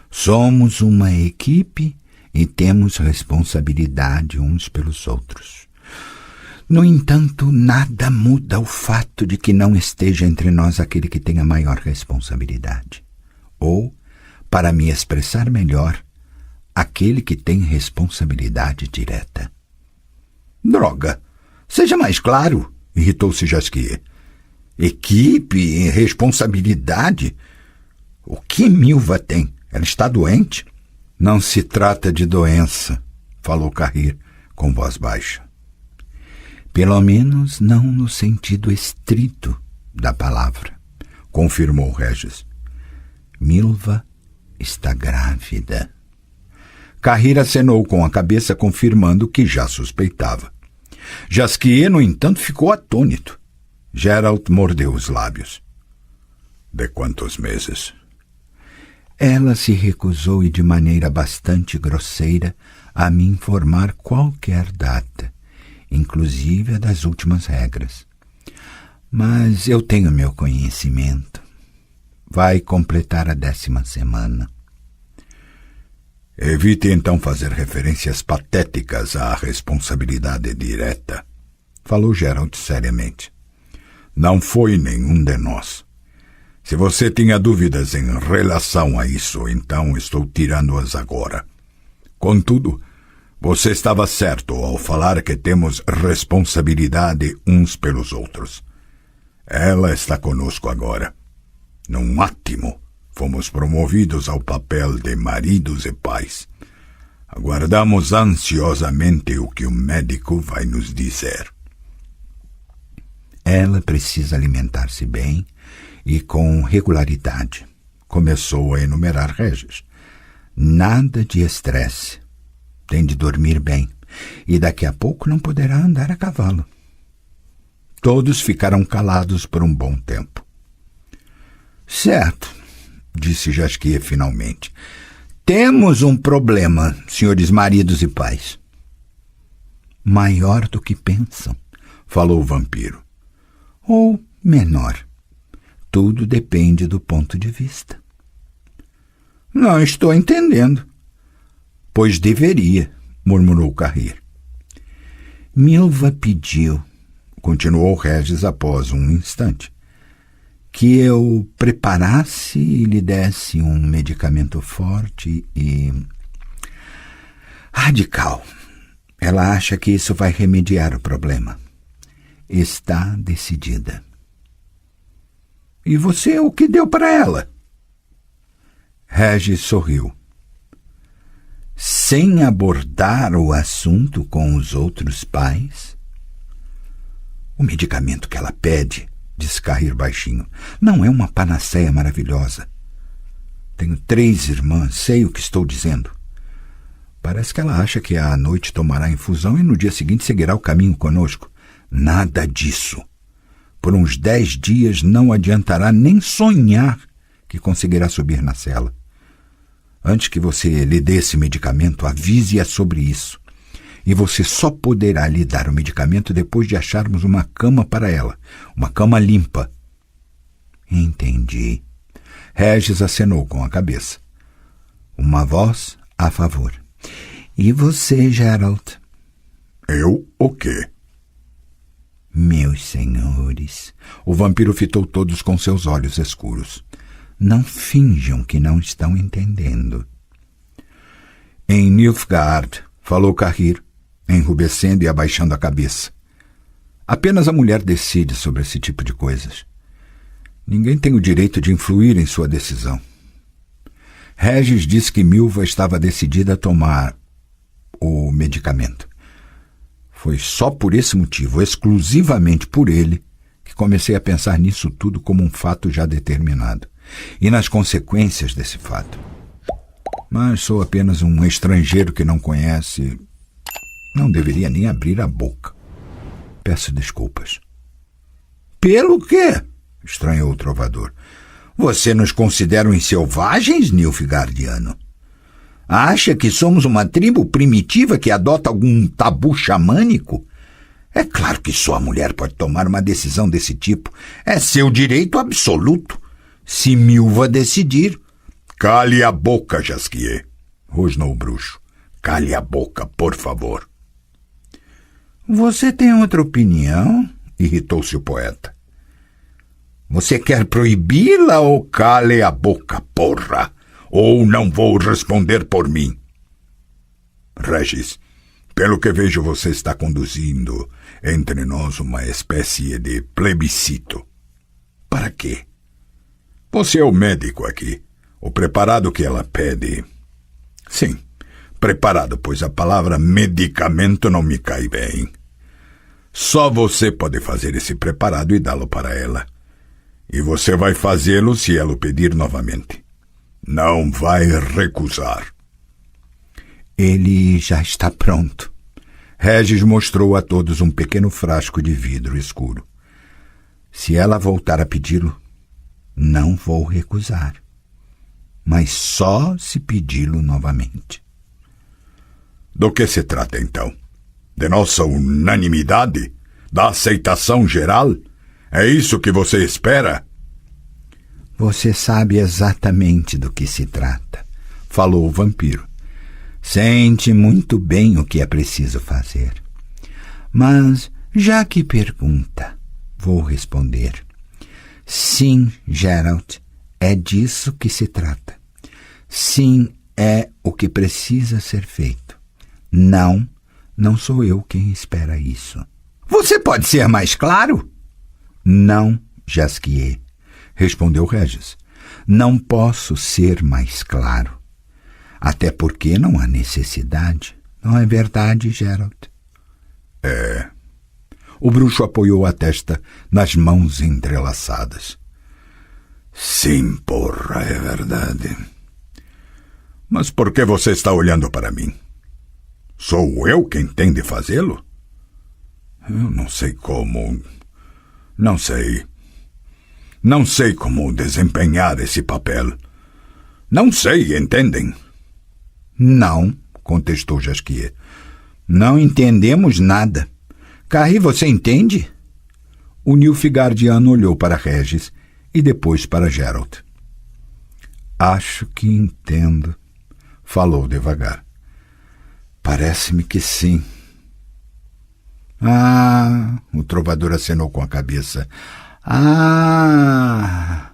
Somos uma equipe e temos responsabilidade uns pelos outros. No entanto, nada muda o fato de que não esteja entre nós aquele que tem a maior responsabilidade. Ou, para me expressar melhor, aquele que tem responsabilidade direta. Droga! Seja mais claro, irritou-se Jasquier. Equipe e responsabilidade? O que Milva tem? Ela está doente? Não se trata de doença, falou Carrir com voz baixa. Pelo menos não no sentido estrito da palavra, confirmou Regis. Milva está grávida. Carrir acenou com a cabeça, confirmando o que já suspeitava. Jasquier, no entanto, ficou atônito. Geralt mordeu os lábios. De quantos meses? Ela se recusou e de maneira bastante grosseira a me informar qualquer data, inclusive a das últimas regras. Mas eu tenho meu conhecimento. Vai completar a 10ª semana. Evite então fazer referências patéticas à responsabilidade direta, falou Geralt seriamente. Não foi nenhum de nós. Se você tinha dúvidas em relação a isso, então estou tirando-as agora. Contudo, você estava certo ao falar que temos responsabilidade uns pelos outros. Ela está conosco agora. Num átimo, fomos promovidos ao papel de maridos e pais. Aguardamos ansiosamente o que o médico vai nos dizer. Ela precisa alimentar-se bem e com regularidade, começou a enumerar Regis. Nada de estresse. Tem de dormir bem e daqui a pouco não poderá andar a cavalo. Todos ficaram calados por um bom tempo. Certo, disse Jasquier finalmente. Temos um problema, senhores maridos e pais. Maior do que pensam, falou o vampiro. Ou menor. Tudo depende do ponto de vista. Não estou entendendo. Pois deveria, murmurou Carrir. Milva pediu, continuou Regis após um instante, que eu preparasse e lhe desse um medicamento forte e radical. Ela acha que isso vai remediar o problema. Está decidida. E você o que deu para ela? Regis sorriu. Sem abordar o assunto com os outros pais? O medicamento que ela pede, disse Carrir baixinho, não é uma panaceia maravilhosa. Tenho 3 irmãs, sei o que estou dizendo. Parece que ela acha que à noite tomará infusão e no dia seguinte seguirá o caminho conosco. Nada disso. Por uns 10 dias não adiantará nem sonhar que conseguirá subir na cela. Antes que você lhe dê esse medicamento, avise-a sobre isso. E você só poderá lhe dar o medicamento depois de acharmos uma cama para ela. Uma cama limpa. Entendi. Regis acenou com a cabeça. Uma voz a favor. E você, Geralt? Eu o quê? Meus senhores, o vampiro fitou todos com seus olhos escuros. Não finjam que não estão entendendo. Em Nilfgaard, falou Carrir, enrubescendo e abaixando a cabeça. Apenas a mulher decide sobre esse tipo de coisas. Ninguém tem o direito de influir em sua decisão. Regis disse que Milva estava decidida a tomar o medicamento. Foi só por esse motivo, exclusivamente por ele, que comecei a pensar nisso tudo como um fato já determinado e nas consequências desse fato. Mas sou apenas um estrangeiro que não conhece. Não deveria nem abrir a boca. Peço desculpas. Pelo quê? Estranhou o trovador. Você nos considera uns selvagens, Nilfgaardiano? Acha que somos uma tribo primitiva que adota algum tabu xamânico? É claro que só a mulher pode tomar uma decisão desse tipo. É seu direito absoluto. Se Milva decidir... Cale a boca, Jasquier, rosnou o bruxo. Cale a boca, por favor. Você tem outra opinião? Irritou-se o poeta. Você quer proibi-la ou cale a boca, porra, ou não vou responder por mim. Regis, pelo que vejo, você está conduzindo entre nós uma espécie de plebiscito. Para quê? Você é o médico aqui. O preparado que ela pede... Sim, preparado, pois a palavra medicamento não me cai bem. Só você pode fazer esse preparado e dá-lo para ela. E você vai fazê-lo se ela o pedir novamente. Não vai recusar. Ele já está pronto. Regis mostrou a todos um pequeno frasco de vidro escuro. Se ela voltar a pedi-lo, não vou recusar. Mas só se pedi-lo novamente. Do que se trata, então? De nossa unanimidade? Da aceitação geral? É isso que você espera? Você sabe exatamente do que se trata, falou o vampiro. Sente muito bem o que é preciso fazer. Mas, já que pergunta, vou responder. Sim, Geralt, é disso que se trata. Sim, é o que precisa ser feito. Não, não sou eu quem espera isso. Você pode ser mais claro? Não, Jasquier, respondeu Regis. Não posso ser mais claro. Até porque não há necessidade. Não é verdade, Geralt? É. O bruxo apoiou a testa nas mãos entrelaçadas. Sim, porra, é verdade. Mas por que você está olhando para mim? Sou eu quem tem de fazê-lo? Eu não sei como... Não sei. Não sei como desempenhar esse papel. Não sei, entendem? Não, contestou Jasquier. Não entendemos nada. Carrie, você entende? O Nilfgaardiano olhou para Regis e depois para Geralt. Acho que entendo, falou devagar. Parece-me que sim. Ah, o trovador acenou com a cabeça. Ah,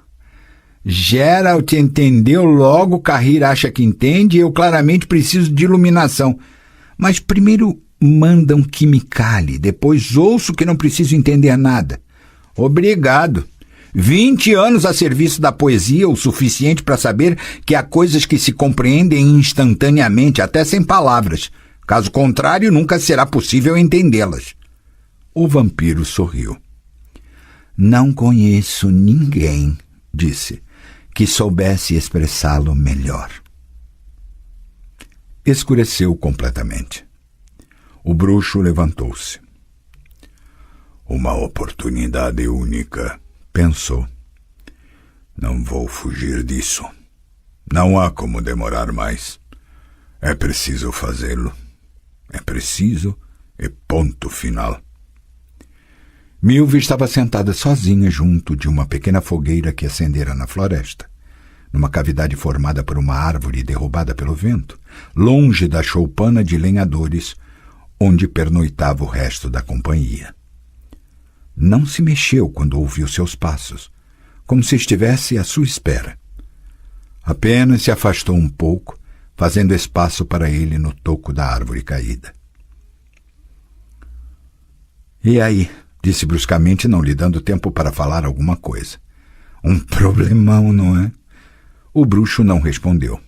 Geralt entendeu logo, Carrie acha que entende e eu claramente preciso de iluminação. Mas primeiro mandam que me cale, depois ouço que não preciso entender nada. Obrigado. 20 anos a serviço da poesia, o suficiente para saber que há coisas que se compreendem instantaneamente, até sem palavras. Caso contrário, nunca será possível entendê-las. O vampiro sorriu. Não conheço ninguém, disse, que soubesse expressá-lo melhor. Escureceu completamente. O bruxo levantou-se. Uma oportunidade única, pensou. Não vou fugir disso. Não há como demorar mais. É preciso fazê-lo. É preciso e ponto final. Milva estava sentada sozinha junto de uma pequena fogueira que acendera na floresta, numa cavidade formada por uma árvore derrubada pelo vento, longe da choupana de lenhadores, onde pernoitava o resto da companhia. Não se mexeu quando ouviu seus passos, como se estivesse à sua espera. Apenas se afastou um pouco, fazendo espaço para ele no toco da árvore caída. E aí? Disse bruscamente, não lhe dando tempo para falar alguma coisa. Um problemão, não é? O bruxo não respondeu.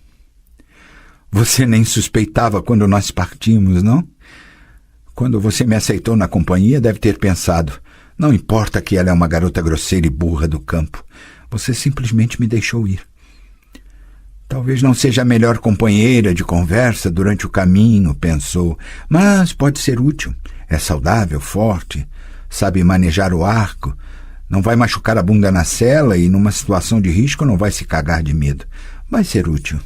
Você nem suspeitava quando nós partimos, não? Quando você me aceitou na companhia, deve ter pensado: não importa que ela é uma garota grosseira e burra do campo, você simplesmente me deixou ir. Talvez não seja a melhor companheira de conversa durante o caminho, pensou, mas pode ser útil. É saudável, forte, sabe manejar o arco, não vai machucar a bunda na sela e numa situação de risco não vai se cagar de medo. Vai ser útil.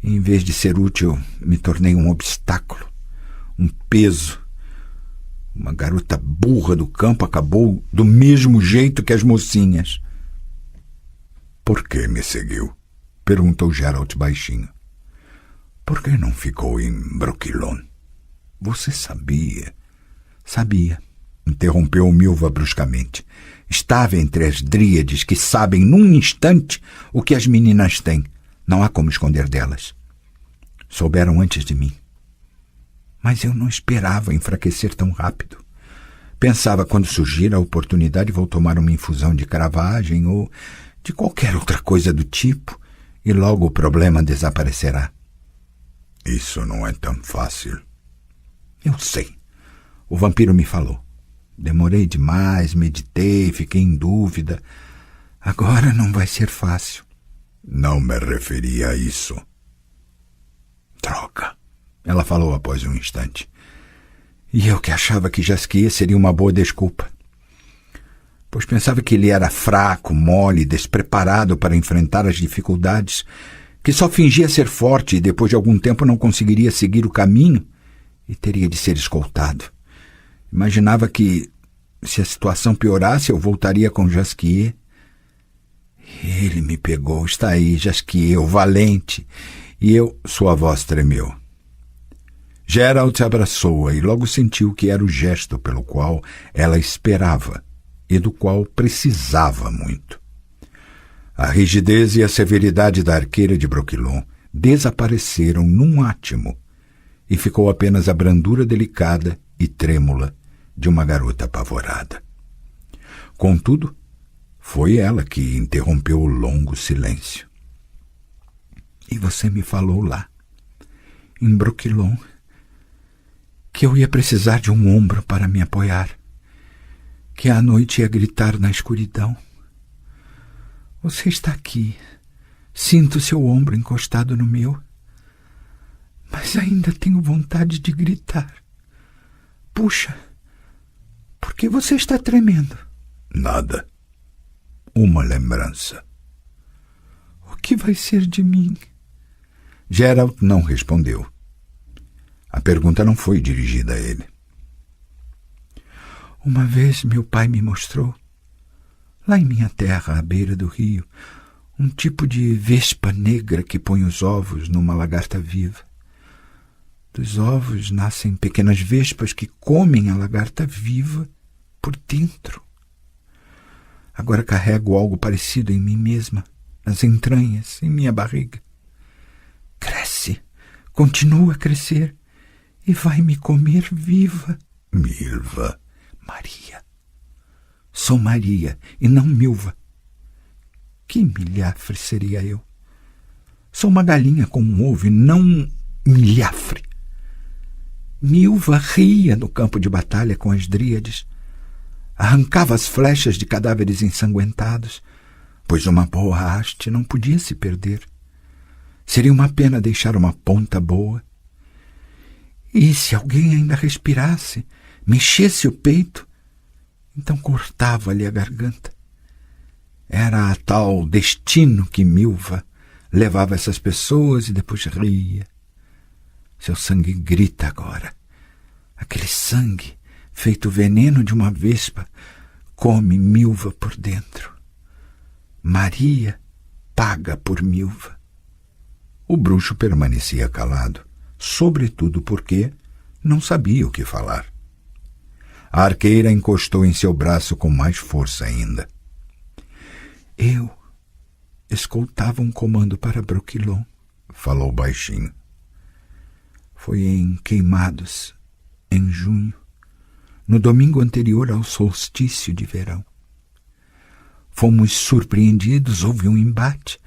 E, em vez de ser útil, me tornei um obstáculo, um peso. Uma garota burra do campo acabou do mesmo jeito que as mocinhas. Por que me seguiu? Perguntou Geralt baixinho. Por que não ficou em Brokilon? Você sabia? Sabia, interrompeu Milva bruscamente. Estava entre as dríades que sabem num instante o que as meninas têm. Não há como esconder delas. Souberam antes de mim. Mas eu não esperava enfraquecer tão rápido. Pensava, quando surgir a oportunidade, vou tomar uma infusão de cravagem ou de qualquer outra coisa do tipo, e logo o problema desaparecerá. Isso não é tão fácil. Eu sei. O vampiro me falou. Demorei demais, meditei, fiquei em dúvida. Agora não vai ser fácil. Não me referia a isso. Droga, ela falou após um instante. E eu que achava que Jasquier seria uma boa desculpa. Pois pensava que ele era fraco, mole, despreparado para enfrentar as dificuldades, que só fingia ser forte e depois de algum tempo não conseguiria seguir o caminho e teria de ser escoltado. Imaginava que, se a situação piorasse, eu voltaria com Jasquier. Ele me pegou. Está aí, Jasquier, o valente. E eu... Sua voz tremeu. Geralt abraçou-a e logo sentiu que era o gesto pelo qual ela esperava e do qual precisava muito. A rigidez e a severidade da arqueira de Brokilon desapareceram num átimo e ficou apenas a brandura delicada e trêmula de uma garota apavorada. Contudo, foi ela que interrompeu o longo silêncio. E você me falou lá, em Brokilon, que eu ia precisar de um ombro para me apoiar, que a noite ia gritar na escuridão. Você está aqui, sinto seu ombro encostado no meu, mas ainda tenho vontade de gritar. Puxa, por que você está tremendo? Nada. Uma lembrança. O que vai ser de mim? Geralt não respondeu. A pergunta não foi dirigida a ele. Uma vez meu pai me mostrou, lá em minha terra, à beira do rio, um tipo de vespa negra que põe os ovos numa lagarta viva. Dos ovos nascem pequenas vespas que comem a lagarta viva por dentro. Agora carrego algo parecido em mim mesma, nas entranhas, em minha barriga. Cresce, continua a crescer e vai me comer viva. Milva. Maria. Sou Maria e não Milva. Que milhafre seria eu? Sou uma galinha com um ovo e não um milhafre. Milva ria no campo de batalha com as dríades. Arrancava as flechas de cadáveres ensanguentados, pois uma boa haste não podia se perder. Seria uma pena deixar uma ponta boa. E se alguém ainda respirasse, mexesse o peito, então cortava-lhe a garganta. Era a tal destino que Milva levava essas pessoas e depois ria. Seu sangue grita agora. Aquele sangue, feito veneno de uma vespa, come Milva por dentro. Maria paga por Milva. O bruxo permanecia calado, sobretudo porque não sabia o que falar. A arqueira encostou em seu braço com mais força ainda. Eu escoltava um comando para Brokilon, falou baixinho. Foi em Queimados, em junho, no domingo anterior ao solstício de verão. Fomos surpreendidos, houve um embate.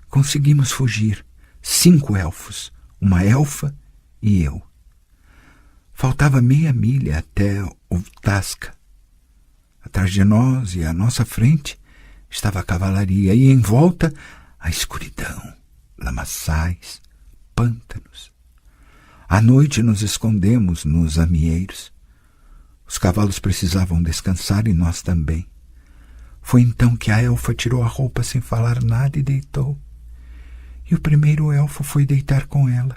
Conseguimos fugir. 5 elfos, uma elfa e eu. Faltava meia milha até Uvtasca. Atrás de nós e à nossa frente estava a cavalaria e em volta a escuridão, lamaçais, pântanos. À noite nos escondemos nos amieiros. Os cavalos precisavam descansar e nós também. Foi então que a elfa tirou a roupa sem falar nada e deitou. E o primeiro elfo foi deitar com ela.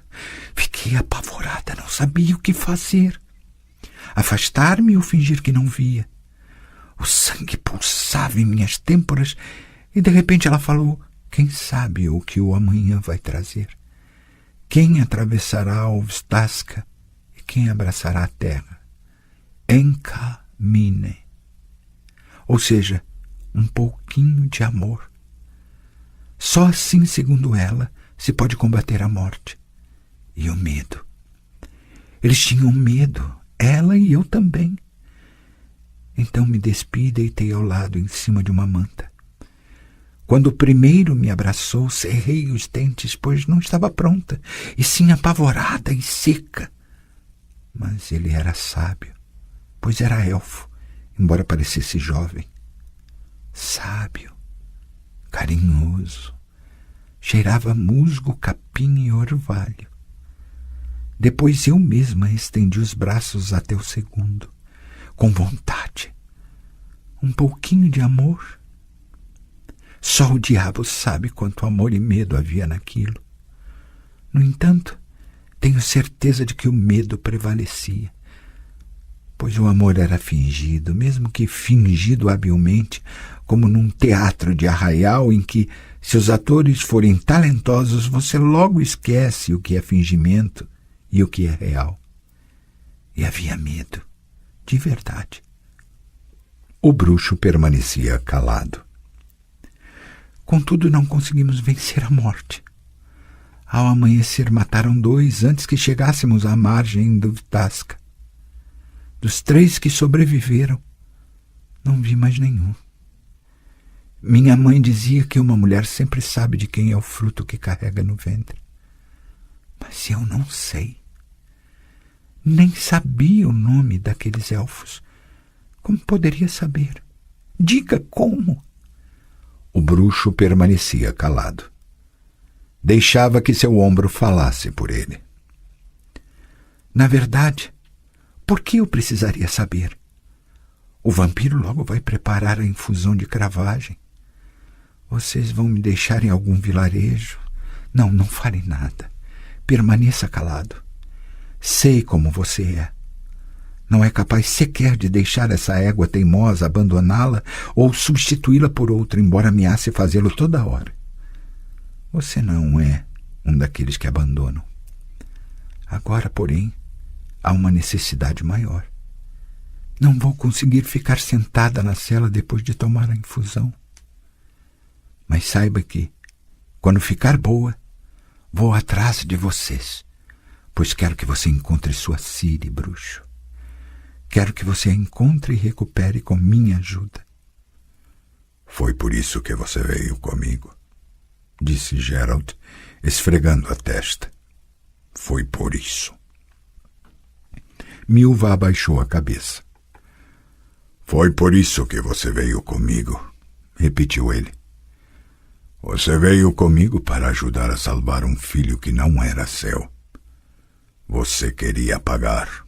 Fiquei apavorada, não sabia o que fazer. Afastar-me ou fingir que não via. O sangue pulsava em minhas têmporas e de repente ela falou: quem sabe o que o amanhã vai trazer? Quem atravessará a Uvtasca e quem abraçará a terra? Enka mine. Ou seja, um pouquinho de amor. Só assim, segundo ela, se pode combater a morte. E o medo. Eles tinham medo, ela e eu também. Então me despi e deitei ao lado em cima de uma manta. Quando o primeiro me abraçou, cerrei os dentes, pois não estava pronta, e sim apavorada e seca. Mas ele era sábio, pois era elfo, embora parecesse jovem. Sábio, carinhoso, cheirava musgo, capim e orvalho. Depois eu mesma estendi os braços até o segundo, com vontade. Um pouquinho de amor. Só o diabo sabe quanto amor e medo havia naquilo. No entanto, tenho certeza de que o medo prevalecia, pois o amor era fingido, mesmo que fingido habilmente, como num teatro de arraial em que, se os atores forem talentosos, você logo esquece o que é fingimento e o que é real. E havia medo, de verdade. O bruxo permanecia calado. Contudo, não conseguimos vencer a morte. Ao amanhecer, mataram 2 antes que chegássemos à margem do Uvtasca. Dos 3 que sobreviveram, não vi mais nenhum. Minha mãe dizia que uma mulher sempre sabe de quem é o fruto que carrega no ventre. Mas eu não sei. Nem sabia o nome daqueles elfos. Como poderia saber? Diga como! O bruxo permanecia calado. Deixava que seu ombro falasse por ele. Na verdade, por que eu precisaria saber? O vampiro logo vai preparar a infusão de cravagem. Vocês vão me deixar em algum vilarejo? Não fale nada. Permaneça calado. Sei como você é. Não é capaz sequer de deixar essa égua teimosa abandoná-la ou substituí-la por outra, embora ameace fazê-lo toda hora. Você não é um daqueles que abandonam. Agora, porém, há uma necessidade maior. Não vou conseguir ficar sentada na cela depois de tomar a infusão. Mas saiba que, quando ficar boa, vou atrás de vocês, pois quero que você encontre sua Ciri, bruxo. Quero que você a encontre e recupere com minha ajuda. Foi por isso que você veio comigo, disse Geralt, esfregando a testa. Foi por isso. Milva abaixou a cabeça. Foi por isso que você veio comigo, repetiu ele. Você veio comigo para ajudar a salvar um filho que não era seu. Você queria pagar.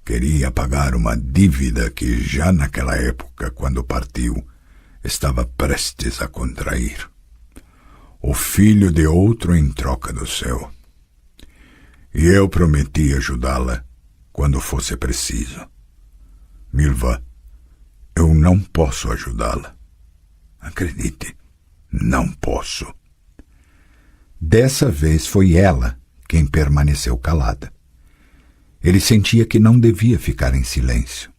Queria pagar uma dívida que já naquela época, quando partiu, estava prestes a contrair. O filho de outro em troca do seu. E eu prometi ajudá-la quando fosse preciso. Milva, eu não posso ajudá-la. Acredite, não posso. Dessa vez foi ela quem permaneceu calada. Ele sentia que não devia ficar em silêncio.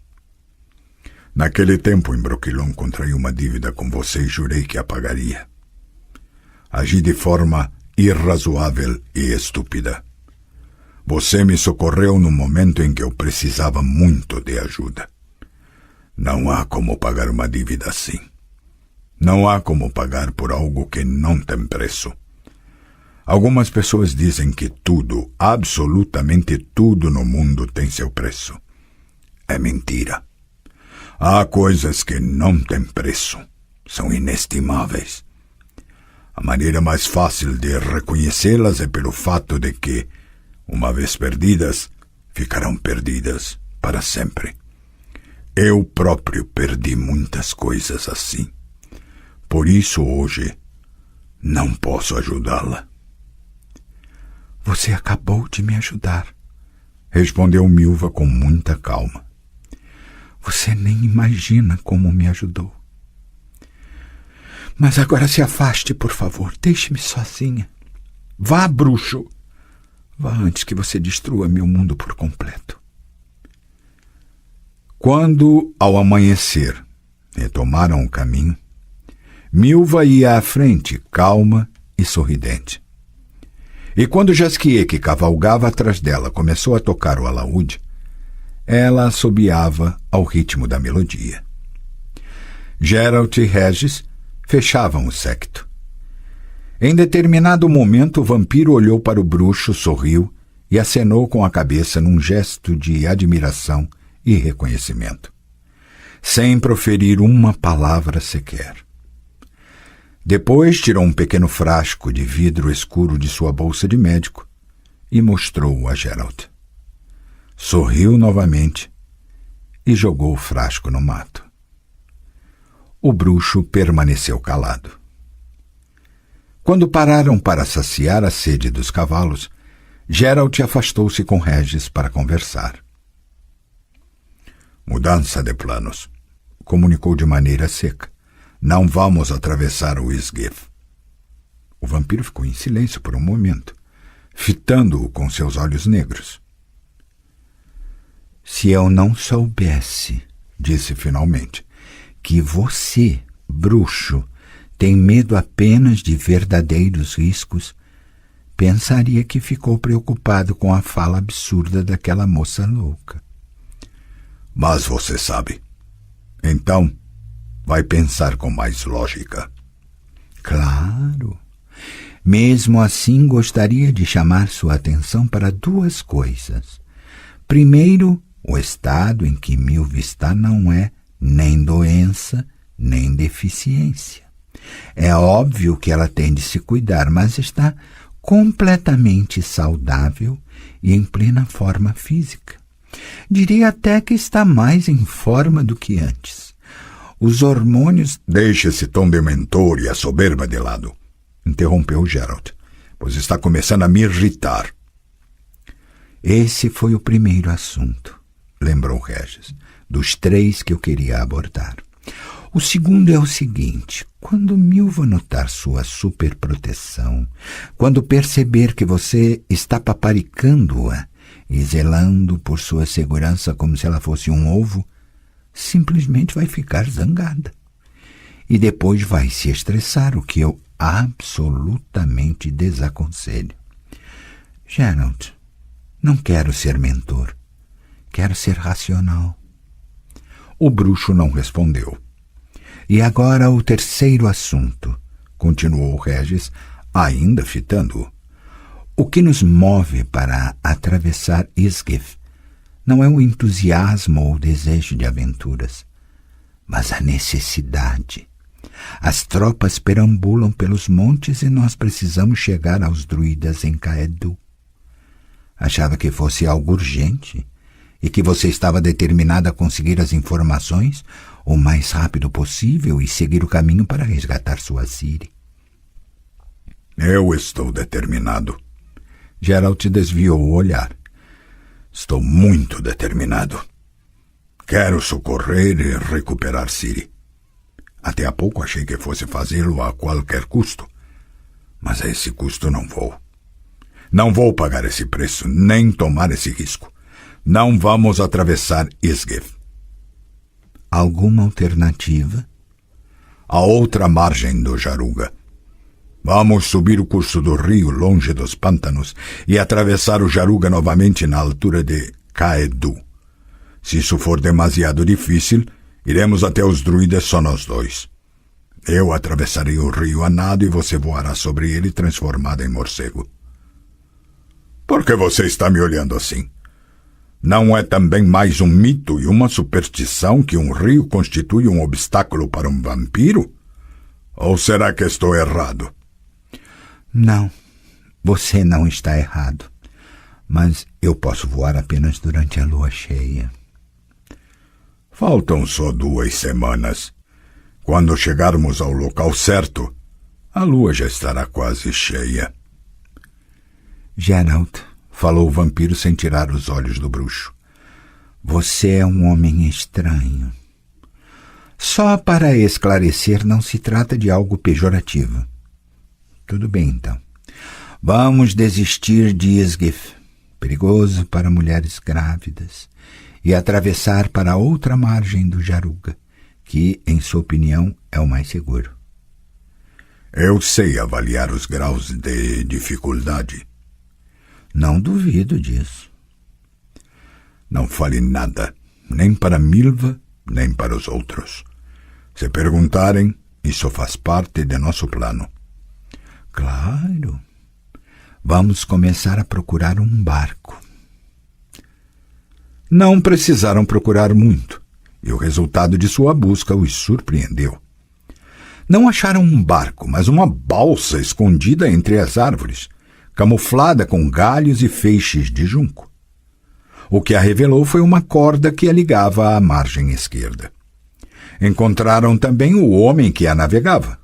Naquele tempo, em Brokilon, contraí uma dívida com você e jurei que a pagaria. Agi de forma irrazoável e estúpida. Você me socorreu no momento em que eu precisava muito de ajuda. Não há como pagar uma dívida assim. Não há como pagar por algo que não tem preço. Algumas pessoas dizem que tudo, absolutamente tudo no mundo tem seu preço. É mentira. Há coisas que não têm preço. São inestimáveis. A maneira mais fácil de reconhecê-las é pelo fato de que, uma vez perdidas, ficarão perdidas para sempre. Eu próprio perdi muitas coisas assim. Por isso, hoje, não posso ajudá-la. Você acabou de me ajudar, respondeu Milva com muita calma. Você nem imagina como me ajudou. Mas agora se afaste, por favor. Deixe-me sozinha. Vá, bruxo. Vá antes que você destrua meu mundo por completo. Quando, ao amanhecer, retomaram o caminho, Milva ia à frente, calma e sorridente. E quando Jasquier, que cavalgava atrás dela, começou a tocar o alaúde, ela assobiava ao ritmo da melodia. Geralt e Regis fechavam o séquito. Em determinado momento, o vampiro olhou para o bruxo, sorriu e acenou com a cabeça num gesto de admiração e reconhecimento, sem proferir uma palavra sequer. Depois tirou um pequeno frasco de vidro escuro de sua bolsa de médico e mostrou-o a Geralt. Sorriu novamente e jogou o frasco no mato. O bruxo permaneceu calado. Quando pararam para saciar a sede dos cavalos, Geralt afastou-se com Regis para conversar. Mudança de planos, comunicou de maneira seca. Não vamos atravessar o Isgith. O vampiro ficou em silêncio por um momento, fitando-o com seus olhos negros. Se eu não soubesse, disse finalmente, que você, bruxo, tem medo apenas de verdadeiros riscos, pensaria que ficou preocupado com a fala absurda daquela moça louca. Mas você sabe. Então, vai pensar com mais lógica. Claro. Mesmo assim, gostaria de chamar sua atenção para duas coisas. Primeiro, o estado em que Milva está não é nem doença, nem deficiência. É óbvio que ela tem de se cuidar, mas está completamente saudável e em plena forma física. Diria até que está mais em forma do que antes. Os hormônios... Deixe esse tom de mentor e a soberba de lado, interrompeu Geralt, pois está começando a me irritar. Esse foi o primeiro assunto, lembrou Regis, dos 3 que eu queria abordar. O segundo é o seguinte: quando Milva notar sua superproteção, quando perceber que você está paparicando-a e zelando por sua segurança como se ela fosse um ovo, simplesmente vai ficar zangada. E depois vai se estressar, o que eu absolutamente desaconselho. Geralt, não quero ser mentor. Quero ser racional. O bruxo não respondeu. E agora o terceiro assunto, continuou Regis, ainda fitando-o. O que nos move para atravessar Isgith não é o entusiasmo ou o desejo de aventuras, mas a necessidade. As tropas perambulam pelos montes e nós precisamos chegar aos druidas em Caedu. Achava que fosse algo urgente e que você estava determinada a conseguir as informações o mais rápido possível e seguir o caminho para resgatar sua Ciri. Eu estou determinado. Geralt desviou o olhar. Estou muito determinado. Quero socorrer e recuperar Ciri. Até há pouco achei que fosse fazê-lo a qualquer custo. Mas a esse custo não vou. Não vou pagar esse preço, nem tomar esse risco. Não vamos atravessar Isgith. Alguma alternativa? A outra margem do Jaruga. Vamos subir o curso do rio longe dos pântanos e atravessar o Jaruga novamente na altura de Caedu. Se isso for demasiado difícil, iremos até os druidas só nós 2. Eu atravessarei o rio a nado e você voará sobre ele transformada em morcego. Por que você está me olhando assim? Não é também mais um mito e uma superstição que um rio constitui um obstáculo para um vampiro? Ou será que estou errado? Não, você não está errado. Mas eu posso voar apenas durante a lua cheia. Faltam só 2 semanas. Quando chegarmos ao local certo, a lua já estará quase cheia. Geralt, falou o vampiro sem tirar os olhos do bruxo. Você é um homem estranho. Só para esclarecer, não se trata de algo pejorativo. Tudo bem, então. Vamos desistir de Ysgith, perigoso para mulheres grávidas, e atravessar para a outra margem do Jaruga, que, em sua opinião, é o mais seguro. Eu sei avaliar os graus de dificuldade. Não duvido disso. Não fale nada, nem para Milva, nem para os outros. Se perguntarem, isso faz parte de nosso plano. Claro. Vamos começar a procurar um barco. Não precisaram procurar muito, e o resultado de sua busca os surpreendeu. Não acharam um barco, mas uma balsa escondida entre as árvores, camuflada com galhos e feixes de junco. O que a revelou foi uma corda que a ligava à margem esquerda. Encontraram também o homem que a navegava.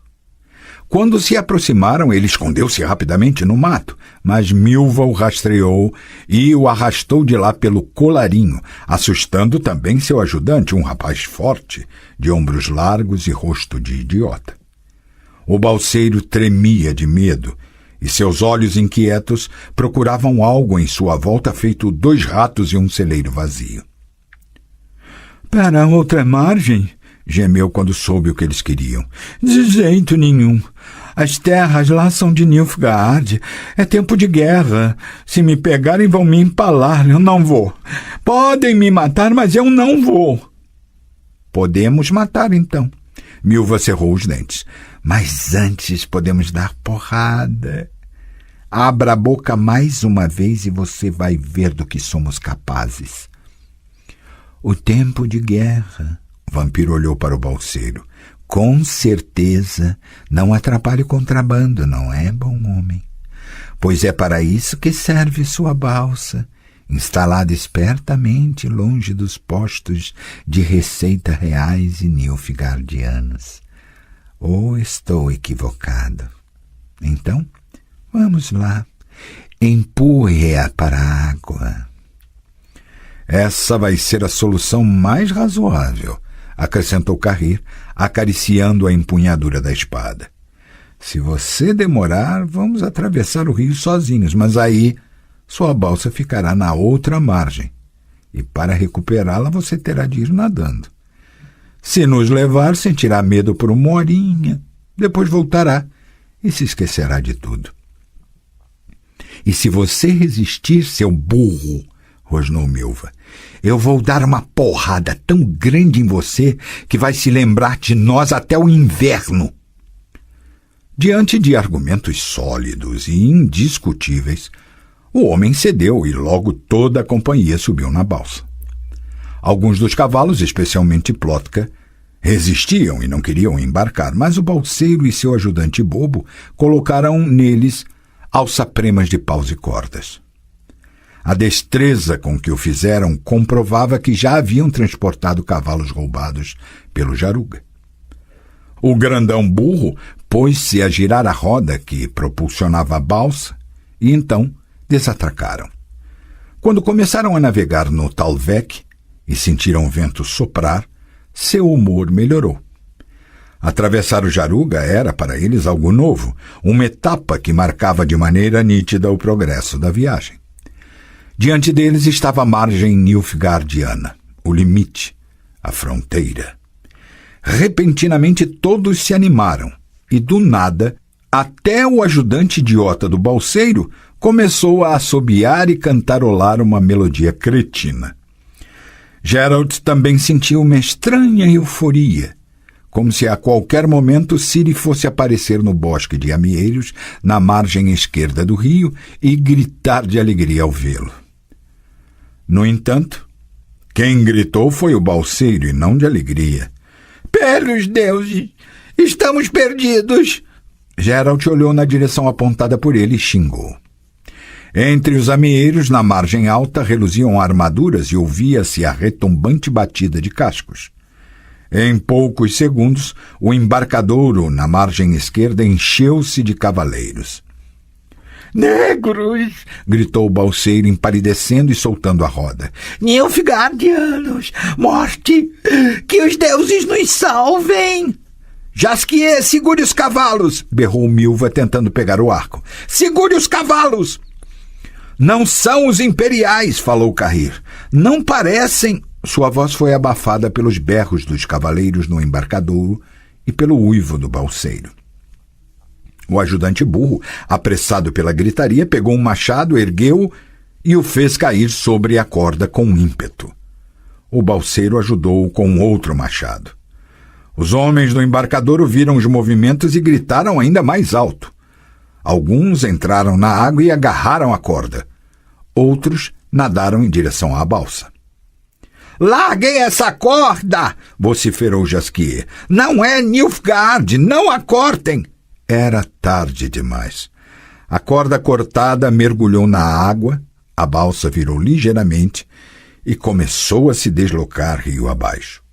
Quando se aproximaram, ele escondeu-se rapidamente no mato, mas Milva o rastreou e o arrastou de lá pelo colarinho, assustando também seu ajudante, um rapaz forte, de ombros largos e rosto de idiota. O balseiro tremia de medo, e seus olhos inquietos procuravam algo em sua volta feito 2 ratos e um celeiro vazio. Para a outra margem, gemeu quando soube o que eles queriam. De jeito nenhum. As terras lá são de Nilfgaard. É tempo de guerra. Se me pegarem, vão me empalar. Eu não vou. Podem me matar, mas eu não vou. Podemos matar, então. Milva cerrou os dentes. Mas antes podemos dar porrada. Abra a boca mais uma vez e você vai ver do que somos capazes. O tempo de guerra. O vampiro olhou para o balseiro. Com certeza não atrapalhe o contrabando, não é, bom homem? Pois é para isso que serve sua balsa, instalada espertamente longe dos postos de receita reais e nilfgaardianos. Ou estou equivocado? Então, vamos lá. Empurre-a para a água. Essa vai ser a solução mais razoável, acrescentou Carrir, acariciando a empunhadura da espada. Se você demorar, vamos atravessar o rio sozinhos, mas aí sua balsa ficará na outra margem, e para recuperá-la você terá de ir nadando. Se nos levar, sentirá medo por uma horinha, depois voltará e se esquecerá de tudo. E se você resistir, seu burro, rosnou Milva, eu vou dar uma porrada tão grande em você que vai se lembrar de nós até o inverno. Diante de argumentos sólidos e indiscutíveis, o homem cedeu e logo toda a companhia subiu na balsa. Alguns dos cavalos, especialmente Plotka, resistiam e não queriam embarcar, mas o balseiro e seu ajudante bobo colocaram neles alçapremas de paus e cordas. A destreza com que o fizeram comprovava que já haviam transportado cavalos roubados pelo Jaruga. O grandão burro pôs-se a girar a roda que propulsionava a balsa e então desatracaram. Quando começaram a navegar no Talvek e sentiram o vento soprar, seu humor melhorou. Atravessar o Jaruga era para eles algo novo, uma etapa que marcava de maneira nítida o progresso da viagem. Diante deles estava a margem nilfgaardiana, o limite, a fronteira. Repentinamente todos se animaram, e do nada, até o ajudante idiota do balseiro começou a assobiar e cantarolar uma melodia cretina. Geralt também sentiu uma estranha euforia, como se a qualquer momento Ciri fosse aparecer no bosque de amieiros, na margem esquerda do rio, e gritar de alegria ao vê-lo. No entanto, quem gritou foi o balseiro e não de alegria. Pelos deuses, estamos perdidos! Geralt olhou na direção apontada por ele e xingou. Entre os amieiros, na margem alta, reluziam armaduras e ouvia-se a retumbante batida de cascos. Em poucos segundos, o embarcadouro, na margem esquerda, encheu-se de cavaleiros. Negros! Gritou o balseiro, empalidecendo e soltando a roda. Nilfgaardianos! Morte! Que os deuses nos salvem! Jasquier, segure os cavalos! Berrou Milva, tentando pegar o arco. Segure os cavalos! Não são os imperiais, falou Carrir. Não parecem... Sua voz foi abafada pelos berros dos cavaleiros no embarcadouro e pelo uivo do balseiro. O ajudante burro, apressado pela gritaria, pegou um machado, ergueu-o e o fez cair sobre a corda com ímpeto. O balseiro ajudou-o com outro machado. Os homens do embarcadouro viram os movimentos e gritaram ainda mais alto. Alguns entraram na água e agarraram a corda. Outros nadaram em direção à balsa. Larguem essa corda! Vociferou Jasquier. Não é Nilfgaard! Não a cortem! Era tarde demais. A corda cortada mergulhou na água, a balsa virou ligeiramente e começou a se deslocar rio abaixo.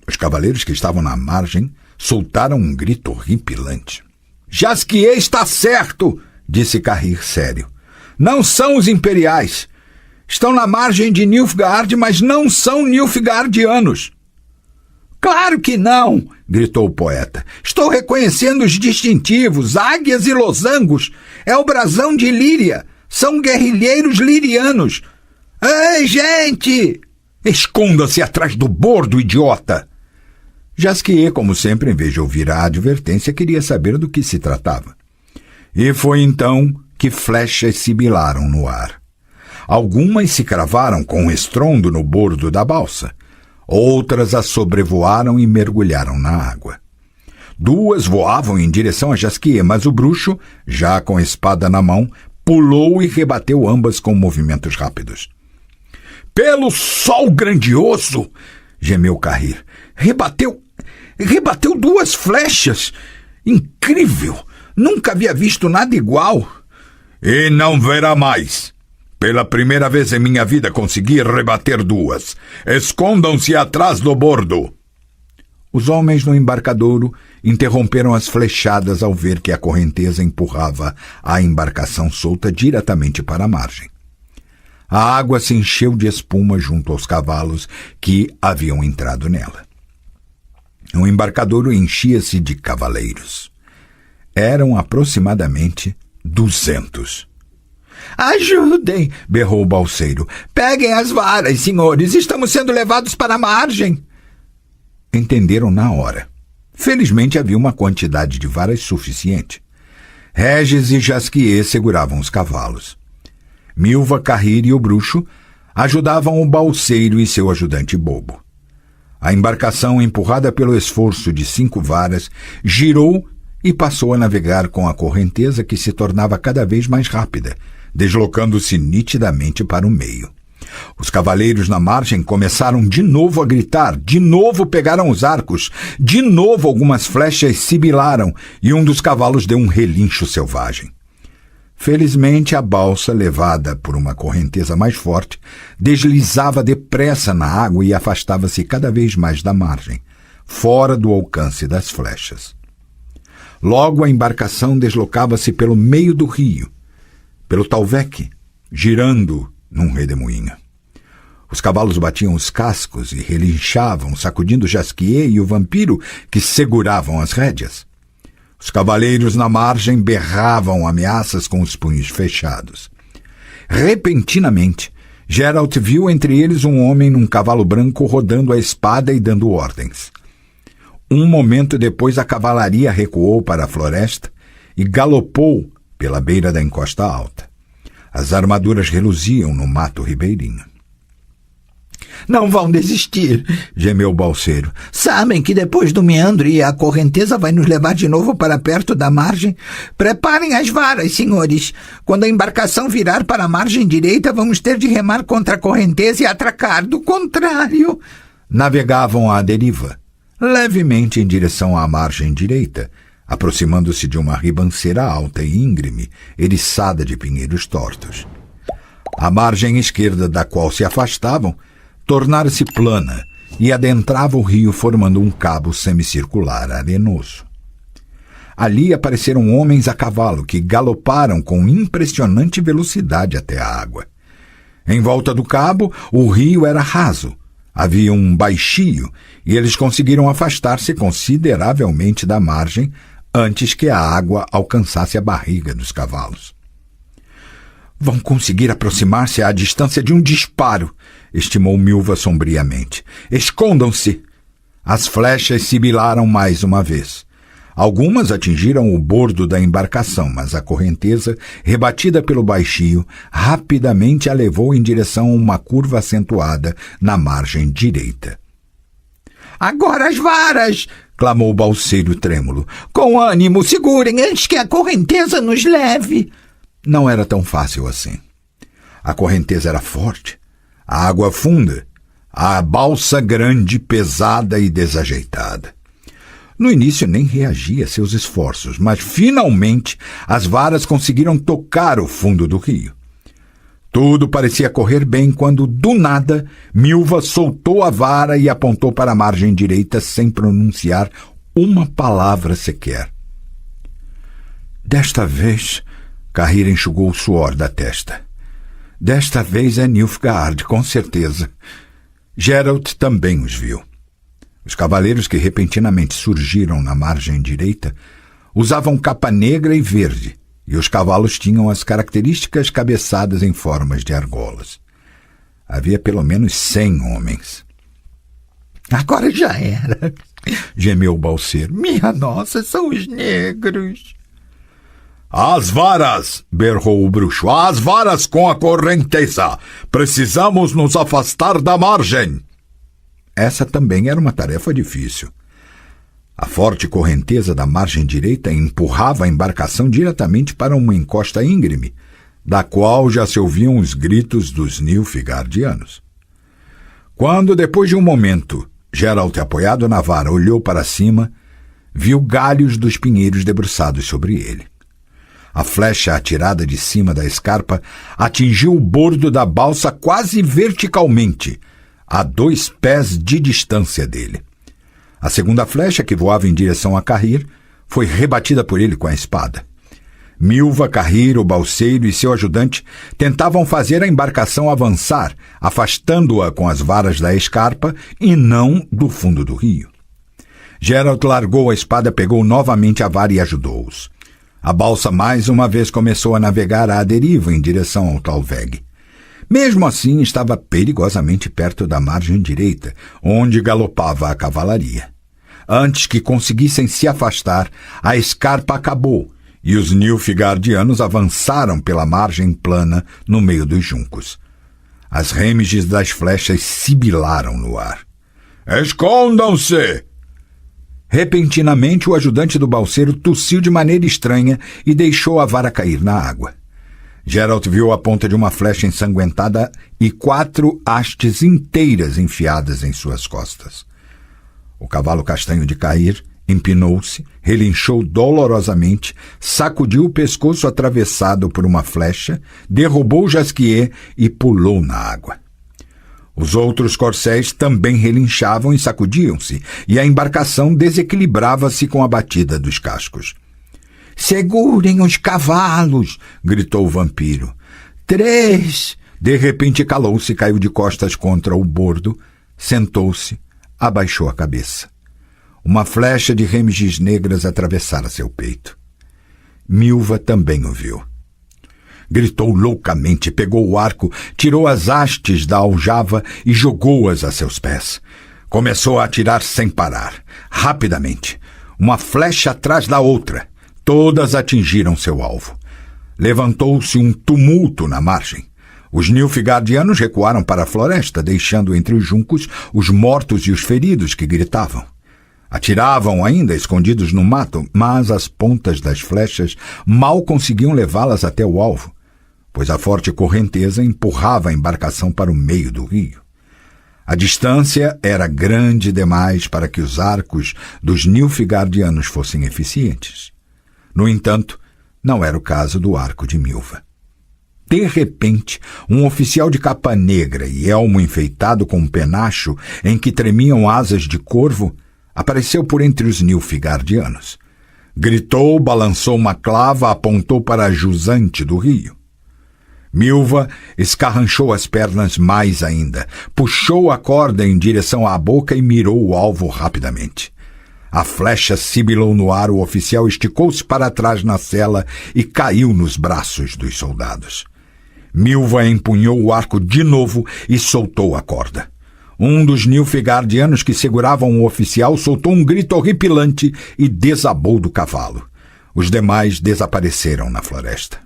Os cavaleiros que estavam na margem soltaram um grito horripilante. Jasquier está certo! Disse Carrir sério. Não são os imperiais! Estão na margem de Nilfgaard, mas não são nilfgaardianos. Claro que não, gritou o poeta. Estou reconhecendo os distintivos, águias e losangos. É o brasão de Líria. São guerrilheiros lirianos. Ei, gente! Esconda-se atrás do bordo, idiota! Jasquier, como sempre, em vez de ouvir a advertência, queria saber do que se tratava. E foi então que flechas sibilaram no ar. Algumas se cravaram com estrondo no bordo da balsa. Outras a sobrevoaram e mergulharam na água. Duas voavam em direção a Jasquier, mas o bruxo, já com a espada na mão, pulou e rebateu ambas com movimentos rápidos. Pelo sol grandioso! Gemeu Carrir. Rebateu 2 flechas! Incrível! Nunca havia visto nada igual! E não verá mais! Pela primeira vez em minha vida consegui rebater 2. Escondam-se atrás do bordo. Os homens no embarcadouro interromperam as flechadas ao ver que a correnteza empurrava a embarcação solta diretamente para a margem. A água se encheu de espuma junto aos cavalos que haviam entrado nela. O embarcadouro enchia-se de cavaleiros. Eram aproximadamente 200. Ajudem! Berrou o balseiro. Peguem as varas, senhores! Estamos sendo levados para a margem! Entenderam na hora. Felizmente havia uma quantidade de varas suficiente. Regis e Jasquier seguravam os cavalos. Milva, Carrir e o bruxo ajudavam o balseiro e seu ajudante bobo. A embarcação, empurrada pelo esforço de 5 varas, girou e passou a navegar com a correnteza que se tornava cada vez mais rápida, deslocando-se nitidamente para o meio. Os cavaleiros na margem começaram de novo a gritar, de novo pegaram os arcos, de novo algumas flechas sibilaram e um dos cavalos deu um relincho selvagem. Felizmente, a balsa, levada por uma correnteza mais forte, deslizava depressa na água e afastava-se cada vez mais da margem, fora do alcance das flechas. Logo a embarcação deslocava-se pelo meio do rio, pelo Talvec, girando num redemoinho. Os cavalos batiam os cascos e relinchavam, sacudindo Jasquier e o vampiro que seguravam as rédeas. Os cavaleiros na margem berravam ameaças com os punhos fechados. Repentinamente, Geralt viu entre eles um homem num cavalo branco rodando a espada e dando ordens. Um momento depois a cavalaria recuou para a floresta e galopou pela beira da encosta alta. As armaduras reluziam no mato ribeirinho. Não vão desistir, gemeu o balseiro. Sabem que depois do meandro e a correnteza vai nos levar de novo para perto da margem? Preparem as varas, senhores. Quando a embarcação virar para a margem direita, vamos ter de remar contra a correnteza e atracar. Do contrário... Navegavam à deriva, levemente em direção à margem direita, aproximando-se de uma ribanceira alta e íngreme, eriçada de pinheiros tortos. A margem esquerda da qual se afastavam tornara-se plana e adentrava o rio formando um cabo semicircular arenoso. Ali apareceram homens a cavalo que galoparam com impressionante velocidade até a água. Em volta do cabo, o rio era raso. Havia um baixio e eles conseguiram afastar-se consideravelmente da margem antes que a água alcançasse a barriga dos cavalos. Vão conseguir aproximar-se à distância de um disparo, estimou Milva sombriamente. Escondam-se! As flechas sibilaram mais uma vez. Algumas atingiram o bordo da embarcação, mas a correnteza, rebatida pelo baixio, rapidamente a levou em direção a uma curva acentuada na margem direita. Agora as varas! Clamou o balseiro trêmulo. Com ânimo, segurem antes que a correnteza nos leve! Não era tão fácil assim. A correnteza era forte, a água funda, a balsa grande, pesada e desajeitada. No início nem reagia a seus esforços, mas finalmente as varas conseguiram tocar o fundo do rio. Tudo parecia correr bem quando, do nada, Milva soltou a vara e apontou para a margem direita sem pronunciar uma palavra sequer. Desta vez, Cahir enxugou o suor da testa. Desta vez é Nilfgaard, com certeza. Geralt também os viu. Os cavaleiros que repentinamente surgiram na margem direita usavam capa negra e verde, e os cavalos tinham as características cabeçadas em formas de argolas. Havia pelo menos 100 homens. Agora já era, gemeu o balseiro. Minha nossa, são os negros. As varas! Berrou o bruxo. As varas com a correnteza! Precisamos nos afastar da margem! Essa também era uma tarefa difícil. A forte correnteza da margem direita empurrava a embarcação diretamente para uma encosta íngreme, da qual já se ouviam os gritos dos Nilfgaardianos. Quando, depois de um momento, Geralt, apoiado na vara, olhou para cima, viu galhos dos pinheiros debruçados sobre ele. A flecha atirada de cima da escarpa atingiu o bordo da balsa quase verticalmente, a 2 pés de distância dele. A segunda flecha, que voava em direção a Cahir, foi rebatida por ele com a espada. Milva, Cahir, o balseiro e seu ajudante tentavam fazer a embarcação avançar, afastando-a com as varas da escarpa e não do fundo do rio. Geralt largou a espada, pegou novamente a vara e ajudou-os. A balsa mais uma vez começou a navegar à deriva em direção ao Talveg. Mesmo assim, estava perigosamente perto da margem direita, onde galopava a cavalaria. Antes que conseguissem se afastar, a escarpa acabou e os Nilfgaardianos avançaram pela margem plana no meio dos juncos. As rêmiges das flechas sibilaram no ar. Escondam-se! Repentinamente, o ajudante do balseiro tossiu de maneira estranha e deixou a vara cair na água. Geralt viu a ponta de uma flecha ensanguentada e 4 hastes inteiras enfiadas em suas costas. O cavalo castanho de Cahir empinou-se, relinchou dolorosamente, sacudiu o pescoço atravessado por uma flecha, derrubou o jasquier e pulou na água. Os outros corcéis também relinchavam e sacudiam-se, e a embarcação desequilibrava-se com a batida dos cascos. Segurem os cavalos! Gritou o vampiro. 3! De repente calou-se e caiu de costas contra o bordo, sentou-se, abaixou a cabeça. Uma flecha de rêmiges negras atravessara seu peito. Milva também o viu. Gritou loucamente, pegou o arco, tirou as hastes da aljava e jogou-as a seus pés. Começou a atirar sem parar, rapidamente, uma flecha atrás da outra. Todas atingiram seu alvo. Levantou-se um tumulto na margem. Os Nilfgaardianos recuaram para a floresta, deixando entre os juncos os mortos e os feridos que gritavam. Atiravam ainda, escondidos no mato, mas as pontas das flechas mal conseguiam levá-las até o alvo, pois a forte correnteza empurrava a embarcação para o meio do rio. A distância era grande demais para que os arcos dos Nilfgaardianos fossem eficientes. No entanto, não era o caso do arco de Milva. De repente, um oficial de capa negra e elmo enfeitado com um penacho em que tremiam asas de corvo apareceu por entre os Nilfgaardianos. Gritou, balançou uma clava, apontou para a jusante do rio. Milva escarranchou as pernas mais ainda, puxou a corda em direção à boca e mirou o alvo rapidamente. A flecha sibilou no ar, o oficial esticou-se para trás na sela e caiu nos braços dos soldados. Milva empunhou o arco de novo e soltou a corda. Um dos Nilfgaardianos que seguravam o oficial soltou um grito horripilante e desabou do cavalo. Os demais desapareceram na floresta.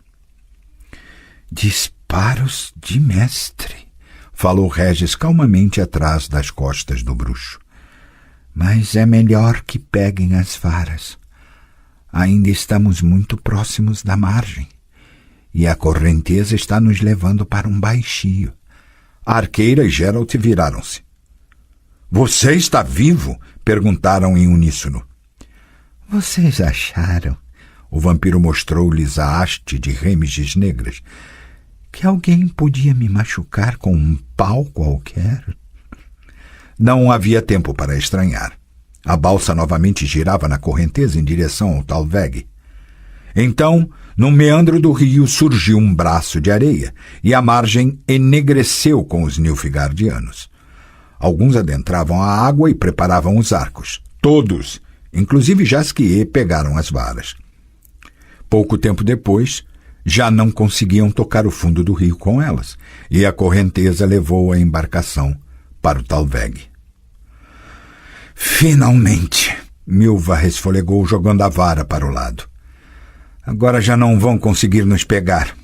Disparos de mestre, falou Regis calmamente atrás das costas do bruxo. Mas é melhor que peguem as varas. Ainda estamos muito próximos da margem. E a correnteza está nos levando para um baixio. A arqueira e Geralt viraram-se. Você está vivo? Perguntaram em uníssono. Vocês acharam, o vampiro mostrou-lhes a haste de remiges negras, que alguém podia me machucar com um pau qualquer? Não havia tempo para estranhar. A balsa novamente girava na correnteza em direção ao Talveg. Então, no meandro do rio surgiu um braço de areia e a margem enegreceu com os Nilfgaardianos. Alguns adentravam a água e preparavam os arcos. Todos, inclusive Jasquier, pegaram as varas. Pouco tempo depois, já não conseguiam tocar o fundo do rio com elas, e a correnteza levou a embarcação para o Talveg. Finalmente! Milva resfolegou, jogando a vara para o lado. Agora já não vão conseguir nos pegar.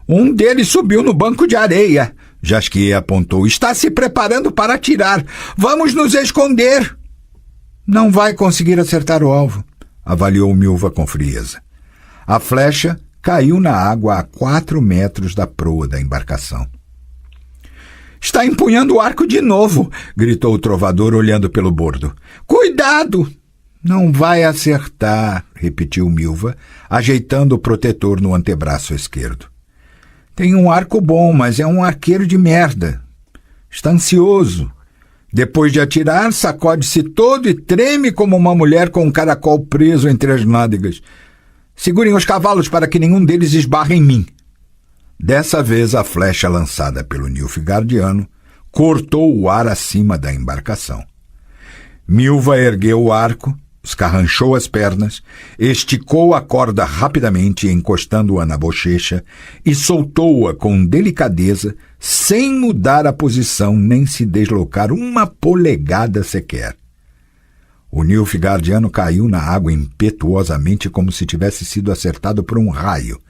Um deles subiu no banco de areia, Jasquier apontou. Está se preparando para atirar. Vamos nos esconder. Não vai conseguir acertar o alvo, avaliou Milva com frieza. A flecha caiu na água a 4 metros da proa da embarcação. Está empunhando o arco de novo, gritou o trovador olhando pelo bordo. Cuidado! Não vai acertar, repetiu Milva, ajeitando o protetor no antebraço esquerdo. Tem um arco bom, mas é um arqueiro de merda. Está ansioso. Depois de atirar, sacode-se todo e treme como uma mulher com um caracol preso entre as nádegas. Segurem os cavalos para que nenhum deles esbarre em mim. Dessa vez, a flecha lançada pelo Nilfgaardiano cortou o ar acima da embarcação. Milva ergueu o arco, escarranchou as pernas, esticou a corda rapidamente, encostando-a na bochecha, e soltou-a com delicadeza, sem mudar a posição nem se deslocar uma polegada sequer. O Nilfgaardiano caiu na água impetuosamente como se tivesse sido acertado por um raio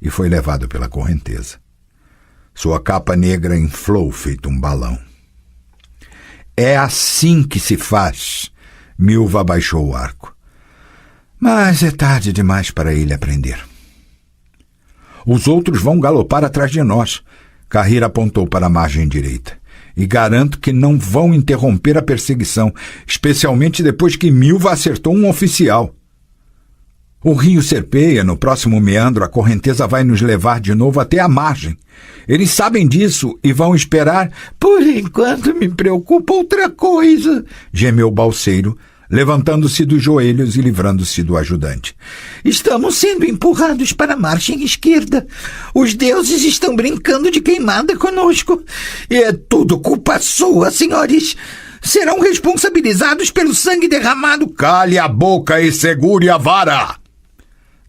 e foi levado pela correnteza. Sua capa negra inflou feito um balão. É assim que se faz. Milva abaixou o arco. Mas é tarde demais para ele aprender. Os outros vão galopar atrás de nós. Carreira apontou para a margem direita. E garanto que não vão interromper a perseguição, especialmente depois que Milva acertou um oficial. O rio serpeia, no próximo meandro a correnteza vai nos levar de novo até a margem. Eles sabem disso e vão esperar. Por enquanto me preocupa outra coisa, gemeu o balseiro, levantando-se dos joelhos e livrando-se do ajudante. Estamos sendo empurrados para a margem esquerda. Os deuses estão brincando de queimada conosco. E é tudo culpa sua, senhores. Serão responsabilizados pelo sangue derramado. Cale a boca e segure a vara!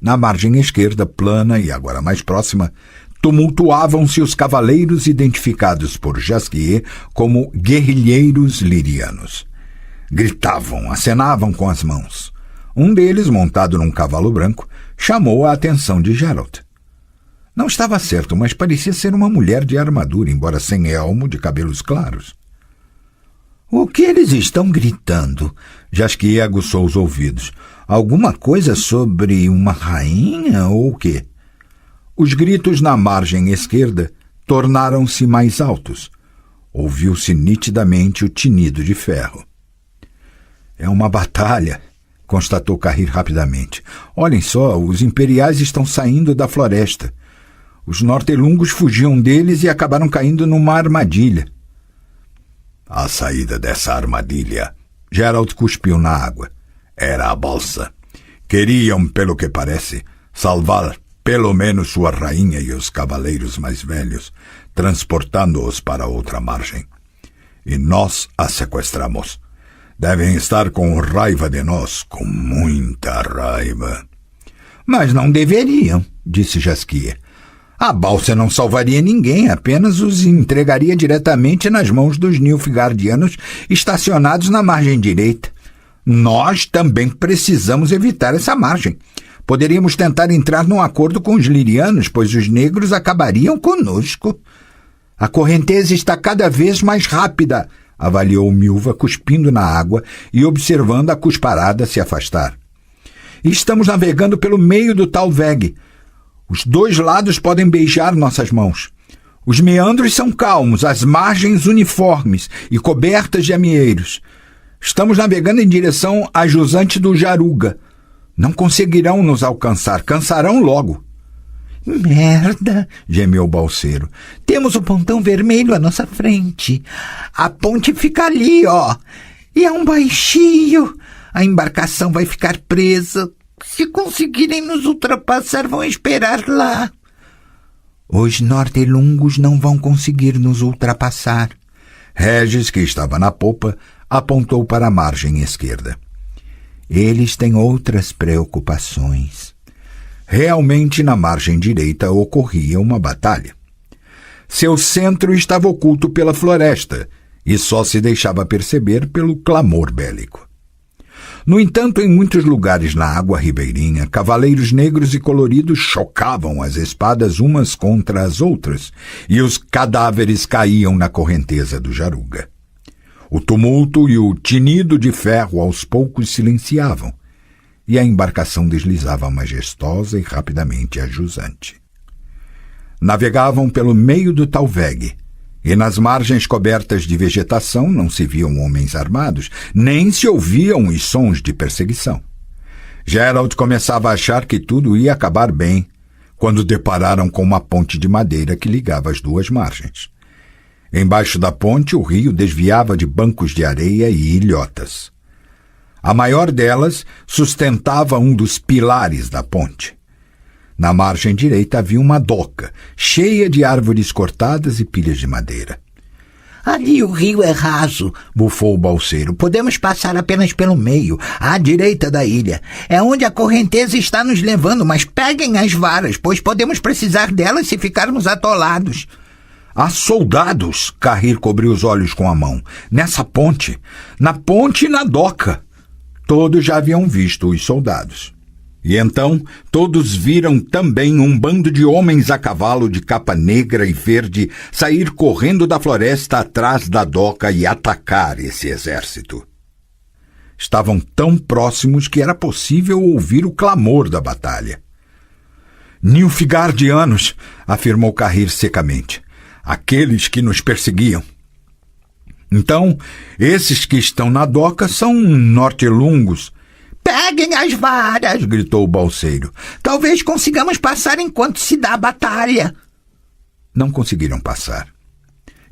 Na margem esquerda, plana e agora mais próxima, tumultuavam-se os cavaleiros identificados por Jasquier como guerrilheiros lirianos. Gritavam, acenavam com as mãos. Um deles, montado num cavalo branco, chamou a atenção de Geralt. Não estava certo, mas parecia ser uma mulher de armadura, embora sem elmo, de cabelos claros. O que eles estão gritando? Jasquier aguçou os ouvidos. Alguma coisa sobre uma rainha ou o quê? Os gritos na margem esquerda tornaram-se mais altos. Ouviu-se nitidamente o tinido de ferro. É uma batalha, constatou Carrir rapidamente. Olhem só, os imperiais estão saindo da floresta. Os nortelungos fugiam deles e acabaram caindo numa armadilha. A saída dessa armadilha, Geralt cuspiu na água, era a balsa. Queriam, pelo que parece, salvar pelo menos sua rainha e os cavaleiros mais velhos, transportando-os para outra margem. E nós a sequestramos. Devem estar com raiva de nós, com muita raiva. Mas não deveriam, disse Jasquier. A balsa não salvaria ninguém, apenas os entregaria diretamente nas mãos dos nilfgaardianos estacionados na margem direita. Nós também precisamos evitar essa margem. Poderíamos tentar entrar num acordo com os lirianos, pois os negros acabariam conosco. A correnteza está cada vez mais rápida, avaliou Milva, cuspindo na água e observando a cusparada se afastar. Estamos navegando pelo meio do Talveg. Os dois lados podem beijar nossas mãos. Os meandros são calmos, as margens uniformes e cobertas de amieiros. Estamos navegando em direção a jusante do Jaruga. Não conseguirão nos alcançar, cansarão logo. Merda, gemeu o balseiro. Temos o pontão vermelho à nossa frente. A ponte fica ali, ó. E é um baixio. A embarcação vai ficar presa. Se conseguirem nos ultrapassar, vão esperar lá. Os nortelungos não vão conseguir nos ultrapassar. Regis, que estava na popa, apontou para a margem esquerda. Eles têm outras preocupações. Realmente, na margem direita ocorria uma batalha. Seu centro estava oculto pela floresta e só se deixava perceber pelo clamor bélico. No entanto, em muitos lugares na água ribeirinha, cavaleiros negros e coloridos chocavam as espadas umas contra as outras e os cadáveres caíam na correnteza do Jaruga. O tumulto e o tinido de ferro aos poucos silenciavam, e a embarcação deslizava majestosa e rapidamente a jusante. Navegavam pelo meio do Talveg, e nas margens cobertas de vegetação não se viam homens armados, nem se ouviam os sons de perseguição. Geralt começava a achar que tudo ia acabar bem, quando depararam com uma ponte de madeira que ligava as duas margens. Embaixo da ponte, o rio desviava de bancos de areia e ilhotas. A maior delas sustentava um dos pilares da ponte. Na margem direita havia uma doca, cheia de árvores cortadas e pilhas de madeira. Ali o rio é raso, bufou o balseiro. Podemos passar apenas pelo meio, à direita da ilha. É onde a correnteza está nos levando, mas peguem as varas, pois podemos precisar delas se ficarmos atolados. Há soldados, Carrir cobriu os olhos com a mão. Nessa ponte. Na ponte e na doca. Todos já haviam visto os soldados. E então todos viram também um bando de homens a cavalo de capa negra e verde sair correndo da floresta atrás da doca e atacar esse exército. Estavam tão próximos que era possível ouvir o clamor da batalha. Nilfgaardianos, afirmou Carrir secamente. Aqueles que nos perseguiam. Então, esses que estão na doca são nortelungos. Peguem as varas, gritou o balseiro. Talvez consigamos passar enquanto se dá a batalha. Não conseguiram passar.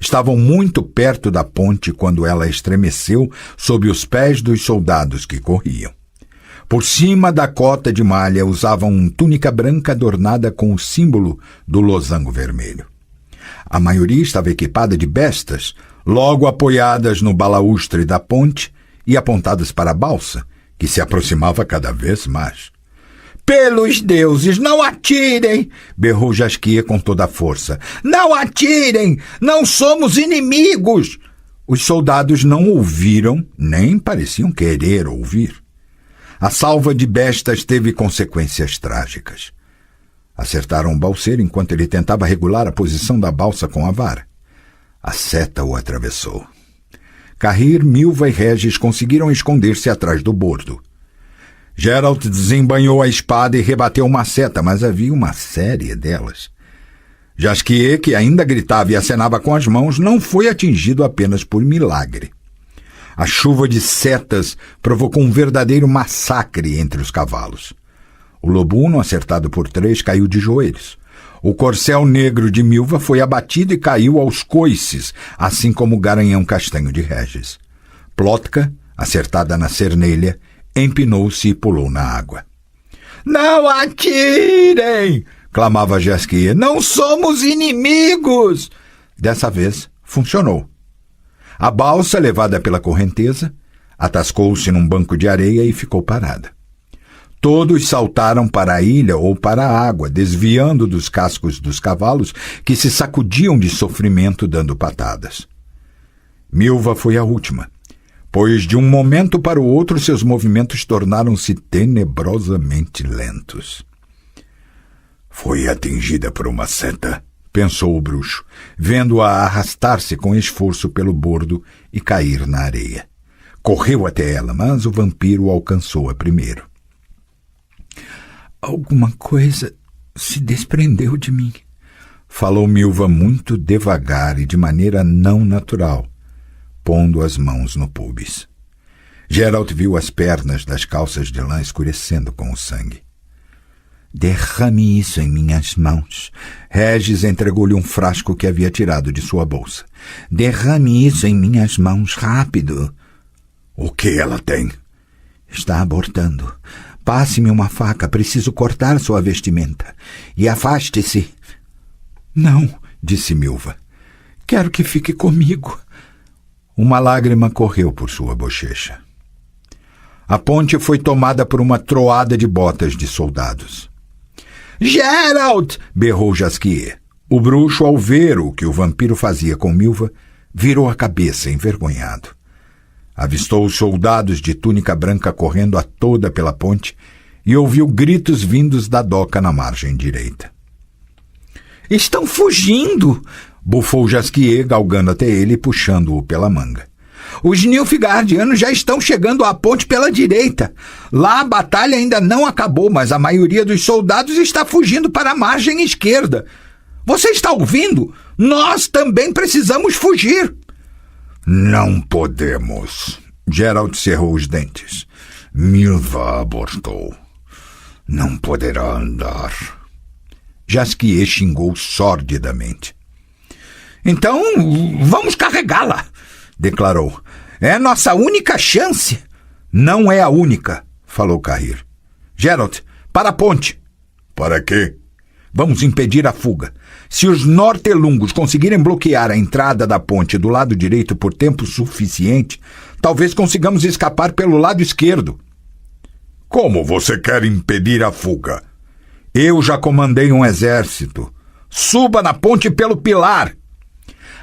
Estavam muito perto da ponte quando ela estremeceu sob os pés dos soldados que corriam. Por cima da cota de malha usavam uma túnica branca adornada com o símbolo do losango vermelho. A maioria estava equipada de bestas, logo apoiadas no balaústre da ponte e apontadas para a balsa, que se aproximava cada vez mais. Pelos deuses, não atirem! Berrou Jasquier com toda a força. Não atirem! Não somos inimigos! Os soldados não ouviram, nem pareciam querer ouvir. A salva de bestas teve consequências trágicas. Acertaram o balseiro enquanto ele tentava regular a posição da balsa com a vara. A seta o atravessou. Carrir, Milva e Regis conseguiram esconder-se atrás do bordo. Geralt desembainhou a espada e rebateu uma seta, mas havia uma série delas. Jasquier, que ainda gritava e acenava com as mãos, não foi atingido apenas por milagre. A chuva de setas provocou um verdadeiro massacre entre os cavalos. O lobuno, acertado por 3, caiu de joelhos. O corcel negro de Milva foi abatido e caiu aos coices, assim como o garanhão castanho de Regis. Plotka, acertada na cernelha, empinou-se e pulou na água. "Não atirem!" clamava Jasquier. "Não somos inimigos!" Dessa vez, funcionou. A balsa, levada pela correnteza, atascou-se num banco de areia e ficou parada. Todos saltaram para a ilha ou para a água, desviando dos cascos dos cavalos que se sacudiam de sofrimento dando patadas. Milva foi a última, pois de um momento para o outro seus movimentos tornaram-se tenebrosamente lentos. "Foi atingida por uma seta", pensou o bruxo, vendo-a arrastar-se com esforço pelo bordo e cair na areia. Correu até ela, mas o vampiro o alcançou primeiro. "Alguma coisa se desprendeu de mim", falou Milva muito devagar e de maneira não natural, pondo as mãos no pubis. Geralt viu as pernas das calças de lã escurecendo com o sangue. "Derrame isso em minhas mãos." Regis entregou-lhe um frasco que havia tirado de sua bolsa. "Derrame isso em minhas mãos, rápido." "O que ela tem?" "Está abortando. Passe-me uma faca, preciso cortar sua vestimenta. E afaste-se." "Não", disse Milva. "Quero que fique comigo." Uma lágrima correu por sua bochecha. A ponte foi tomada por uma troada de botas de soldados. "Geralt!" berrou Jasquier. O bruxo, ao ver o que o vampiro fazia com Milva, virou a cabeça, envergonhado. Avistou os soldados de túnica branca correndo a toda pela ponte e ouviu gritos vindos da doca na margem direita. "Estão fugindo!" bufou Jasquier, galgando até ele e puxando-o pela manga. "Os Nilfgaardianos já estão chegando à ponte pela direita. Lá a batalha ainda não acabou, mas a maioria dos soldados está fugindo para a margem esquerda. Você está ouvindo? Nós também precisamos fugir." "Não podemos." Geralt cerrou os dentes. "Milva abortou. Não poderá andar." Jasquier xingou sordidamente. "Então, vamos carregá-la", declarou. "É nossa única chance." "Não é a única", falou Carrir. "Geralt, para a ponte." "Para quê?" "Vamos impedir a fuga. Se os nortelungos conseguirem bloquear a entrada da ponte do lado direito por tempo suficiente, talvez consigamos escapar pelo lado esquerdo." "Como você quer impedir a fuga?" "Eu já comandei um exército. Suba na ponte pelo pilar."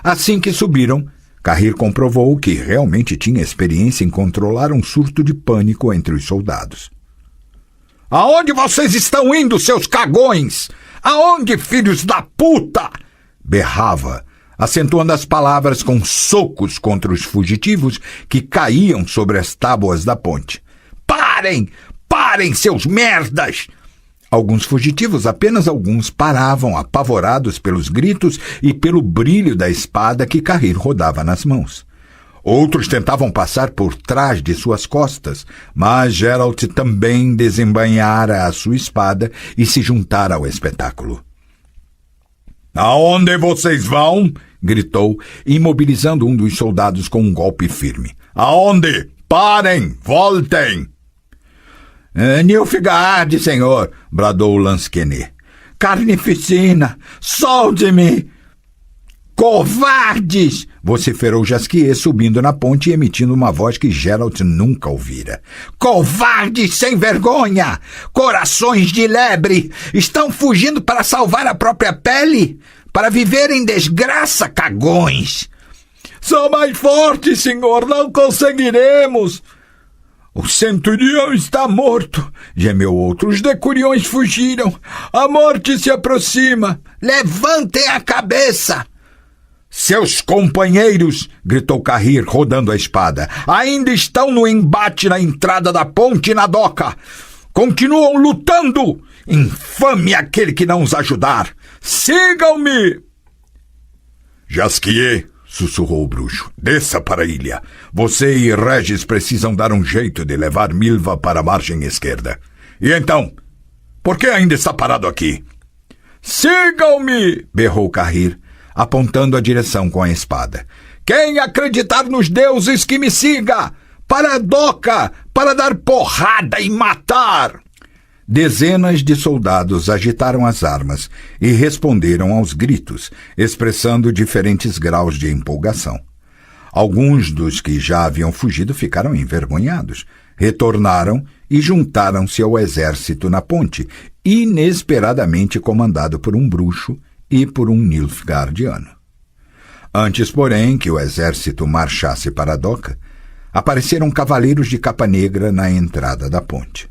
Assim que subiram, Carrir comprovou que realmente tinha experiência em controlar um surto de pânico entre os soldados. "Aonde vocês estão indo, seus cagões? Aonde, filhos da puta?" berrava, acentuando as palavras com socos contra os fugitivos que caíam sobre as tábuas da ponte. "Parem! Parem, seus merdas!" Alguns fugitivos, apenas alguns, paravam apavorados pelos gritos e pelo brilho da espada que Carrir rodava nas mãos. Outros tentavam passar por trás de suas costas, mas Geralt também desembainhara a sua espada e se juntara ao espetáculo. "Aonde vocês vão?" gritou, imobilizando um dos soldados com um golpe firme. "Aonde? Parem! Voltem!" "Nilfgaard, senhor!" bradou Lansquenet. "Carnificina! Solte-me!" "Covardes!" vociferou Jasquier, subindo na ponte e emitindo uma voz que Geralt nunca ouvira. "Covardes sem vergonha! Corações de lebre! Estão fugindo para salvar a própria pele? Para viver em desgraça, cagões!" "São mais fortes, senhor! Não conseguiremos!" O centurião está morto, gemeu outro. Os decuriões fugiram. A morte se aproxima. Levantem a cabeça! Seus companheiros, gritou Cahir, rodando a espada, ainda estão no embate na entrada da ponte e na doca. Continuam lutando. Infame aquele que não os ajudar. Sigam-me! Jasquier, sussurrou o bruxo, desça para a ilha. Você e Regis precisam dar um jeito de levar Milva para a margem esquerda. E então? Por que ainda está parado aqui? Sigam-me! Berrou Cahir, apontando a direção com a espada. Quem acreditar nos deuses que me siga! Para a doca! Para dar porrada e matar! Dezenas de soldados agitaram as armas e responderam aos gritos, expressando diferentes graus de empolgação. Alguns dos que já haviam fugido ficaram envergonhados, retornaram e juntaram-se ao exército na ponte, inesperadamente comandado por um bruxo e por um Nilfgaardiano. Antes, porém, que o exército marchasse para a doca, apareceram cavaleiros de capa negra na entrada da ponte.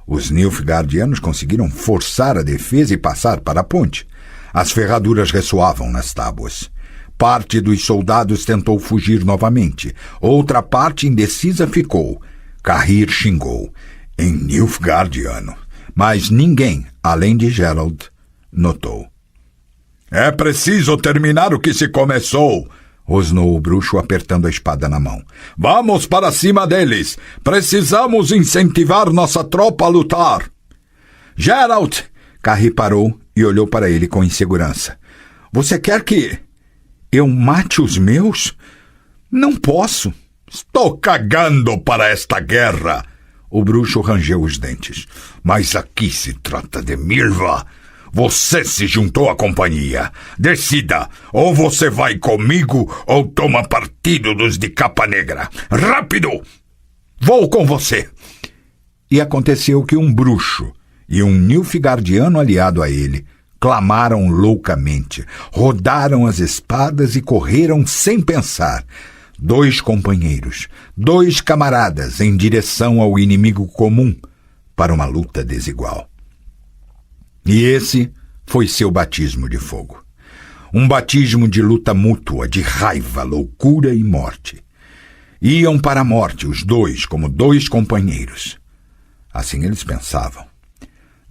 Os Nilfgaardianos conseguiram forçar a defesa e passar para a ponte. As ferraduras ressoavam nas tábuas. Parte dos soldados tentou fugir novamente. Outra parte indecisa ficou. Cahir xingou, em Nilfgaardiano. Mas ninguém, além de Geralt, notou. É preciso terminar o que se começou, rosnou o bruxo apertando a espada na mão. Vamos para cima deles! Precisamos incentivar nossa tropa a lutar! Geralt! Cahir parou e olhou para ele com insegurança. Você quer que eu mate os meus? Não posso. Estou cagando para esta guerra! O bruxo rangeu os dentes. Mas aqui se trata de Milva. Você se juntou à companhia. Decida, ou você vai comigo ou toma partido dos de capa negra. Rápido! Vou com você! E aconteceu que um bruxo e um Nilfgaardiano aliado a ele clamaram loucamente, rodaram as espadas e correram sem pensar. 2 companheiros, 2 camaradas em direção ao inimigo comum para uma luta desigual. E esse foi seu batismo de fogo. Um batismo de luta mútua, de raiva, loucura e morte. Iam para a morte os 2 como 2 companheiros. Assim eles pensavam.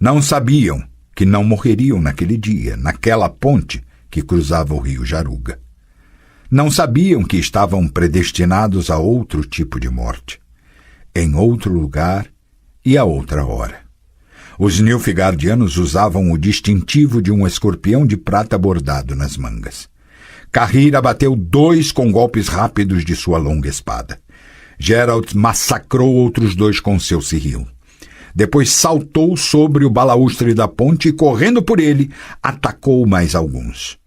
Não sabiam que não morreriam naquele dia, naquela ponte que cruzava o rio Jaruga. Não sabiam que estavam predestinados a outro tipo de morte, em outro lugar e a outra hora. Os Nilfgaardianos usavam o distintivo de um escorpião de prata bordado nas mangas. Cahir abateu 2 com golpes rápidos de sua longa espada. Geralt massacrou outros 2 com seu cirril. Depois saltou sobre o balaústre da ponte e, correndo por ele, atacou mais alguns.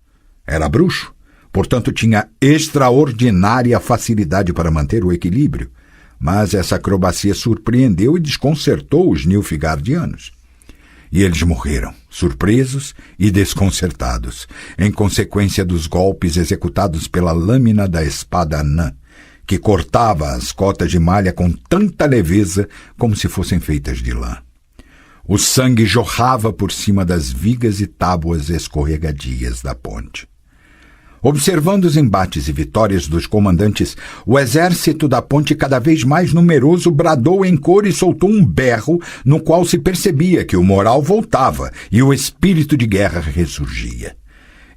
Era bruxo, portanto tinha extraordinária facilidade para manter o equilíbrio, mas essa acrobacia surpreendeu e desconcertou os Nilfgaardianos. E eles morreram, surpresos e desconcertados, em consequência dos golpes executados pela lâmina da espada anã, que cortava as cotas de malha com tanta leveza como se fossem feitas de lã. O sangue jorrava por cima das vigas e tábuas escorregadias da ponte. Observando os embates e vitórias dos comandantes, o exército da ponte, cada vez mais numeroso, bradou em cor e soltou um berro no qual se percebia que o moral voltava e o espírito de guerra ressurgia.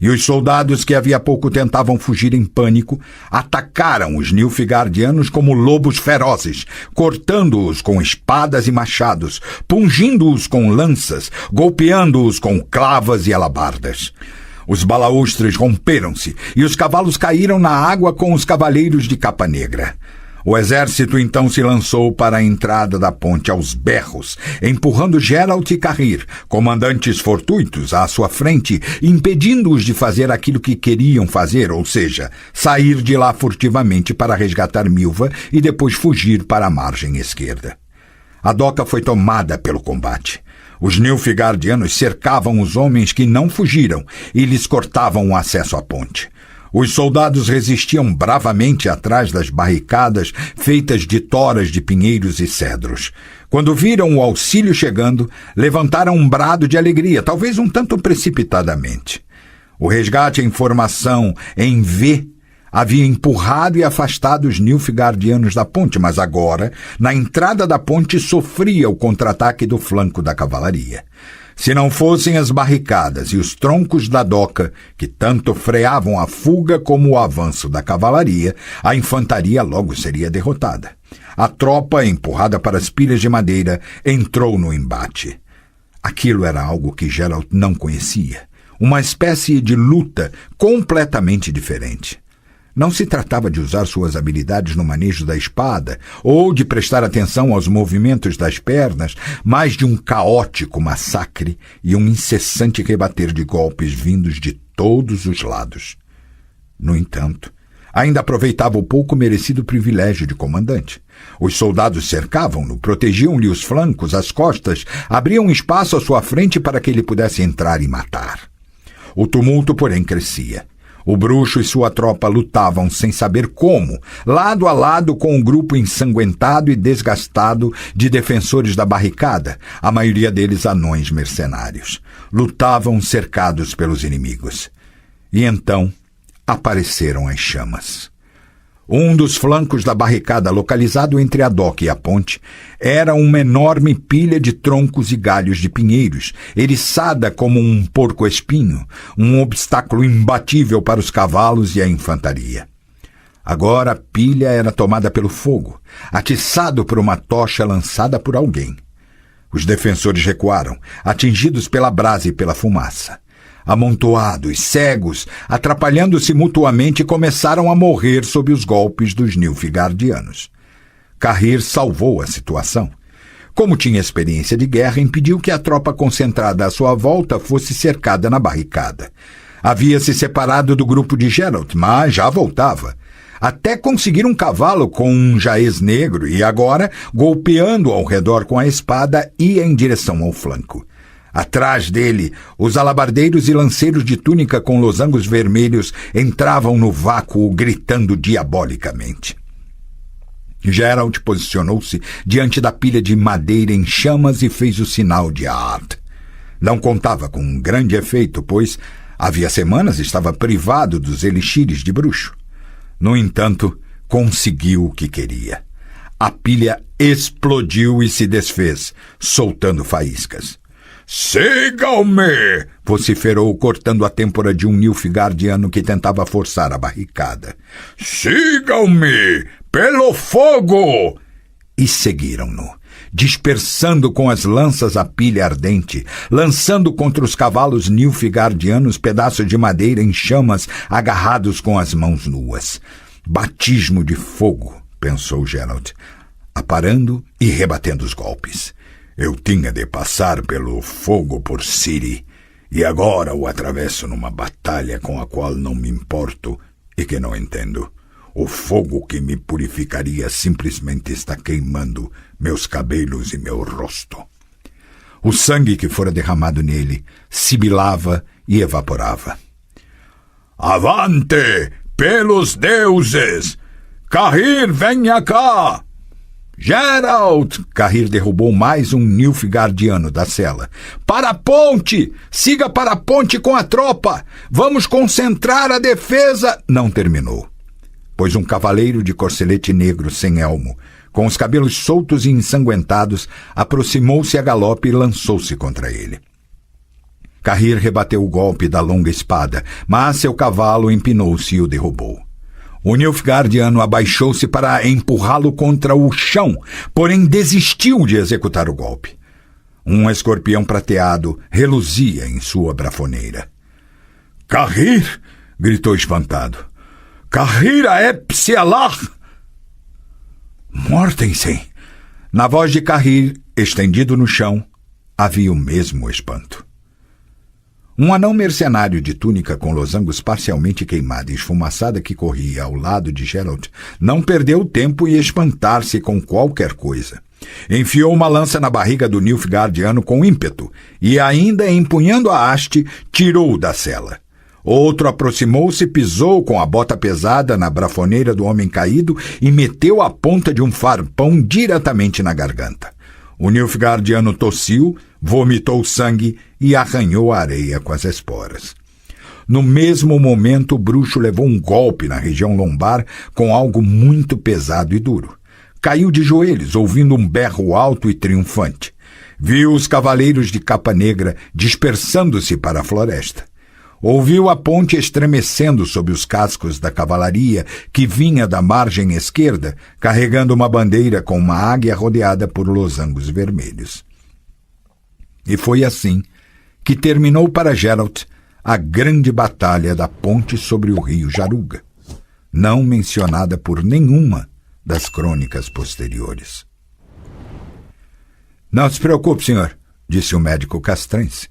E os soldados que havia pouco tentavam fugir em pânico atacaram os Nilfgaardianos como lobos ferozes, cortando-os com espadas e machados, pungindo-os com lanças, golpeando-os com clavas e alabardas. Os balaústres romperam-se e os cavalos caíram na água com os cavaleiros de capa negra. O exército então se lançou para a entrada da ponte aos berros, empurrando Geralt e Cahir, comandantes fortuitos, à sua frente, impedindo-os de fazer aquilo que queriam fazer, ou seja, sair de lá furtivamente para resgatar Milva e depois fugir para a margem esquerda. A doca foi tomada pelo combate. Os Nilfgaardianos cercavam os homens que não fugiram e lhes cortavam o acesso à ponte. Os soldados resistiam bravamente atrás das barricadas feitas de toras de pinheiros e cedros. Quando viram o auxílio chegando, levantaram um brado de alegria, talvez um tanto precipitadamente. O resgate em formação em V havia empurrado e afastado os nilfgaardianos da ponte, mas agora, na entrada da ponte, sofria o contra-ataque do flanco da cavalaria. Se não fossem as barricadas e os troncos da doca, que tanto freavam a fuga como o avanço da cavalaria, a infantaria logo seria derrotada. A tropa, empurrada para as pilhas de madeira, entrou no embate. Aquilo era algo que Geralt não conhecia, uma espécie de luta completamente diferente. Não se tratava de usar suas habilidades no manejo da espada ou de prestar atenção aos movimentos das pernas, mas de um caótico massacre e um incessante rebater de golpes vindos de todos os lados. No entanto, ainda aproveitava o pouco merecido privilégio de comandante. Os soldados cercavam-no, protegiam-lhe os flancos, as costas, abriam espaço à sua frente para que ele pudesse entrar e matar. O tumulto, porém, crescia. O bruxo e sua tropa lutavam sem saber como, lado a lado com um grupo ensanguentado e desgastado de defensores da barricada, a maioria deles anões mercenários. Lutavam cercados pelos inimigos. E então apareceram as chamas. Um dos flancos da barricada, localizado entre a doca e a ponte, era uma enorme pilha de troncos e galhos de pinheiros, eriçada como um porco-espinho, um obstáculo imbatível para os cavalos e a infantaria. Agora a pilha era tomada pelo fogo, atiçado por uma tocha lançada por alguém. Os defensores recuaram, atingidos pela brasa e pela fumaça. Amontoados, cegos, atrapalhando-se mutuamente, começaram a morrer sob os golpes dos nilfgaardianos. Cahir salvou a situação. Como tinha experiência de guerra, impediu que a tropa concentrada à sua volta fosse cercada na barricada. Havia se separado do grupo de Geralt, mas já voltava. Até conseguir um cavalo com um jaez negro e agora, golpeando ao redor com a espada, ia em direção ao flanco. Atrás dele, os alabardeiros e lanceiros de túnica com losangos vermelhos entravam no vácuo gritando diabolicamente. Geralt posicionou-se diante da pilha de madeira em chamas e fez o sinal de Ard. Não contava com um grande efeito, pois havia semanas estava privado dos elixires de bruxo. No entanto, conseguiu o que queria. A pilha explodiu e se desfez, soltando faíscas. Sigam-me! Vociferou, cortando a têmpora de um nilfgaardiano que tentava forçar a barricada. Sigam-me! Pelo fogo! E seguiram-no, dispersando com as lanças a pilha ardente, lançando contra os cavalos nilfgaardianos pedaços de madeira em chamas agarrados com as mãos nuas. Batismo de fogo, pensou Geralt, aparando e rebatendo os golpes. Eu tinha de passar pelo fogo por Ciri, e agora o atravesso numa batalha com a qual não me importo e que não entendo. O fogo que me purificaria simplesmente está queimando meus cabelos e meu rosto. O sangue que fora derramado nele sibilava e evaporava. Avante, pelos deuses! Cahir, venha cá! Geralt! Cahir derrubou mais um nilfgaardiano da cela. Para a ponte! Siga para a ponte com a tropa! Vamos concentrar a defesa! Não terminou, pois um cavaleiro de corcelete negro sem elmo, com os cabelos soltos e ensanguentados, aproximou-se a galope e lançou-se contra ele. Cahir rebateu o golpe da longa espada, mas seu cavalo empinou-se e o derrubou. O nilfgaardiano abaixou-se para empurrá-lo contra o chão, porém desistiu de executar o golpe. Um escorpião prateado reluzia em sua brafoneira. Cahir! Gritou espantado. Cahir Aepsialar! Mortensen! Na voz de Cahir, estendido no chão, havia o mesmo espanto. Um anão mercenário de túnica com losangos parcialmente queimada e esfumaçada que corria ao lado de Geralt não perdeu tempo em espantar-se com qualquer coisa. Enfiou uma lança na barriga do nilfgaardiano com ímpeto e, ainda empunhando a haste, tirou-o da cela. Outro aproximou-se, pisou com a bota pesada na brafoneira do homem caído e meteu a ponta de um farpão diretamente na garganta. O Nilfgaardiano tossiu, vomitou sangue e arranhou a areia com as esporas. No mesmo momento, o bruxo levou um golpe na região lombar com algo muito pesado e duro. Caiu de joelhos, ouvindo um berro alto e triunfante. Viu os cavaleiros de capa negra dispersando-se para a floresta. Ouviu a ponte estremecendo sob os cascos da cavalaria que vinha da margem esquerda, carregando uma bandeira com uma águia rodeada por losangos vermelhos. E foi assim que terminou para Geralt a grande batalha da ponte sobre o rio Jaruga, não mencionada por nenhuma das crônicas posteriores. "Não se preocupe, senhor", disse o médico castrense,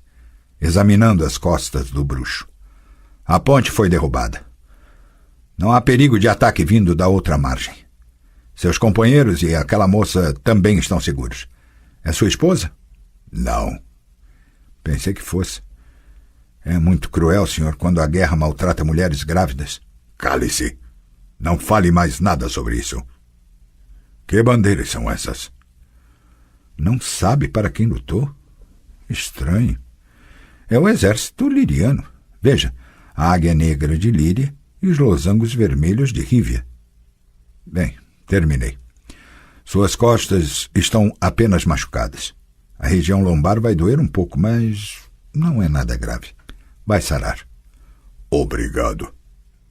examinando as costas do bruxo. "A ponte foi derrubada. Não há perigo de ataque vindo da outra margem. Seus companheiros e aquela moça também estão seguros. É sua esposa?" "Não." "Pensei que fosse. É muito cruel, senhor, quando a guerra maltrata mulheres grávidas." "Cale-se. Não fale mais nada sobre isso." "Que bandeiras são essas?" "Não sabe para quem lutou? Estranho. É o exército liriano. Veja, a águia negra de Líria e os losangos vermelhos de Rívia." "Bem, terminei. Suas costas estão apenas machucadas. A região lombar vai doer um pouco, mas não é nada grave. Vai sarar." "Obrigado."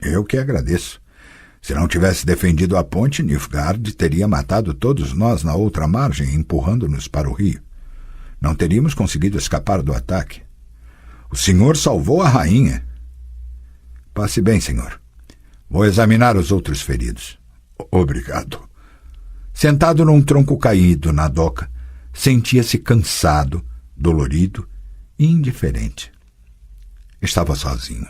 "Eu que agradeço. Se não tivesse defendido a ponte, Nilfgaard teria matado todos nós na outra margem, empurrando-nos para o rio. Não teríamos conseguido escapar do ataque. O senhor salvou a rainha." "Passe bem, senhor. Vou examinar os outros feridos." "Obrigado." Sentado num tronco caído na doca, sentia-se cansado, dolorido e indiferente. Estava sozinho.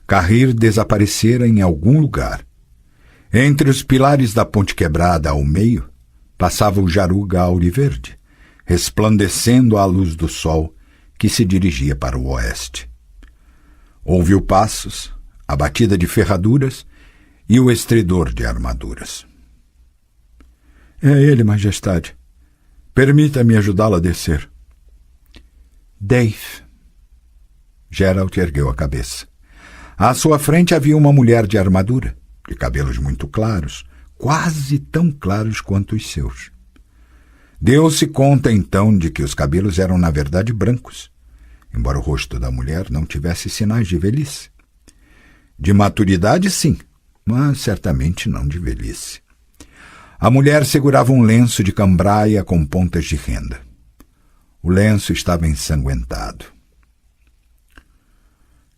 Cahir desaparecera em algum lugar. Entre os pilares da ponte quebrada ao meio, passava o Jaruga auriverde, resplandecendo à luz do sol que se dirigia para o oeste. Ouviu passos, a batida de ferraduras e o estridor de armaduras. "É ele, majestade. Permita-me ajudá-la a descer." "Dave." Geralt ergueu a cabeça. À sua frente havia uma mulher de armadura, de cabelos muito claros, quase tão claros quanto os seus. Deu-se conta, então, de que os cabelos eram, na verdade, brancos, embora o rosto da mulher não tivesse sinais de velhice. De maturidade, sim, mas certamente não de velhice. A mulher segurava um lenço de cambraia com pontas de renda. O lenço estava ensanguentado.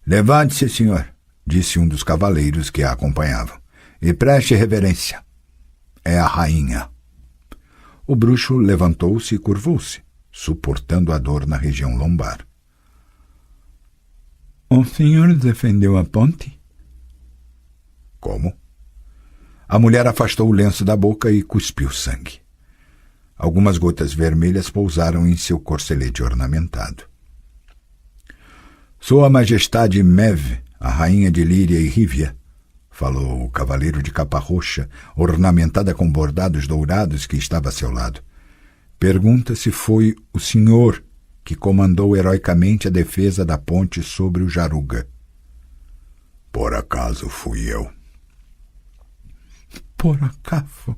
"Levante-se, senhor", disse um dos cavaleiros que a acompanhavam, "e preste reverência. É a rainha." O bruxo levantou-se e curvou-se, suportando a dor na região lombar. "O senhor defendeu a ponte?" "Como?" A mulher afastou o lenço da boca e cuspiu sangue. Algumas gotas vermelhas pousaram em seu corcelete ornamentado. "Sua Majestade Mev, a rainha de Líria e Rívia", falou o cavaleiro de capa roxa, ornamentada com bordados dourados que estava a seu lado, "pergunta se foi o senhor que comandou heroicamente a defesa da ponte sobre o Jaruga." "Por acaso fui eu." "Por acaso?"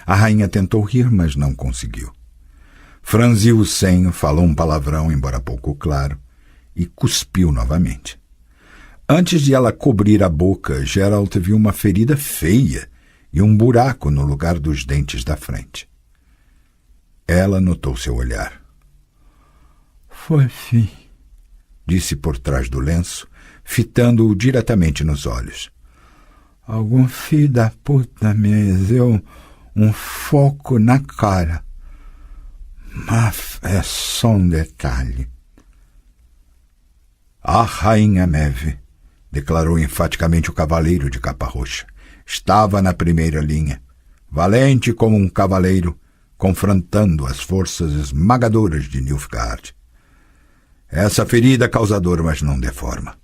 A rainha tentou rir, mas não conseguiu. Franziu o senho, falou um palavrão, embora pouco claro, e cuspiu novamente. Antes de ela cobrir a boca, Geralt viu uma ferida feia e um buraco no lugar dos dentes da frente. Ela notou seu olhar. "Foi sim", disse por trás do lenço, fitando-o diretamente nos olhos. "Algum filho da puta me deu um foco na cara. Mas é só um detalhe." "A rainha Mev", declarou enfaticamente o cavaleiro de capa roxa. Estava na primeira linha, valente como um cavaleiro, confrontando as forças esmagadoras de Nilfgaard. Essa ferida é causadora, mas não deforma.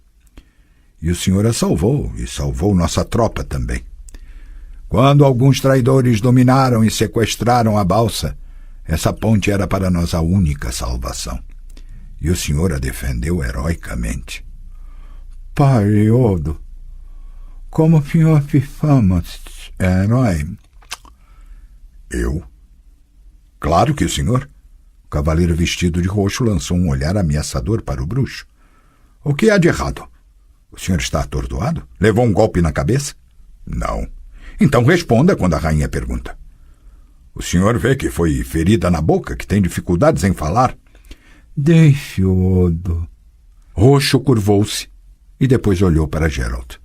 E o senhor a salvou, e salvou nossa tropa também. Quando alguns traidores dominaram e sequestraram a balsa, essa ponte era para nós a única salvação. E o senhor a defendeu heroicamente. Pai Yodo, como o senhor se chama, herói? Eu? Claro que o senhor. O cavaleiro vestido de roxo lançou um olhar ameaçador para o bruxo. O que há de errado? O senhor está atordoado? Levou um golpe na cabeça? Não. Então responda quando a rainha pergunta. O senhor vê que foi ferida na boca, que tem dificuldades em falar? Deixe o Odo. Roxo curvou-se e depois olhou para Geralt.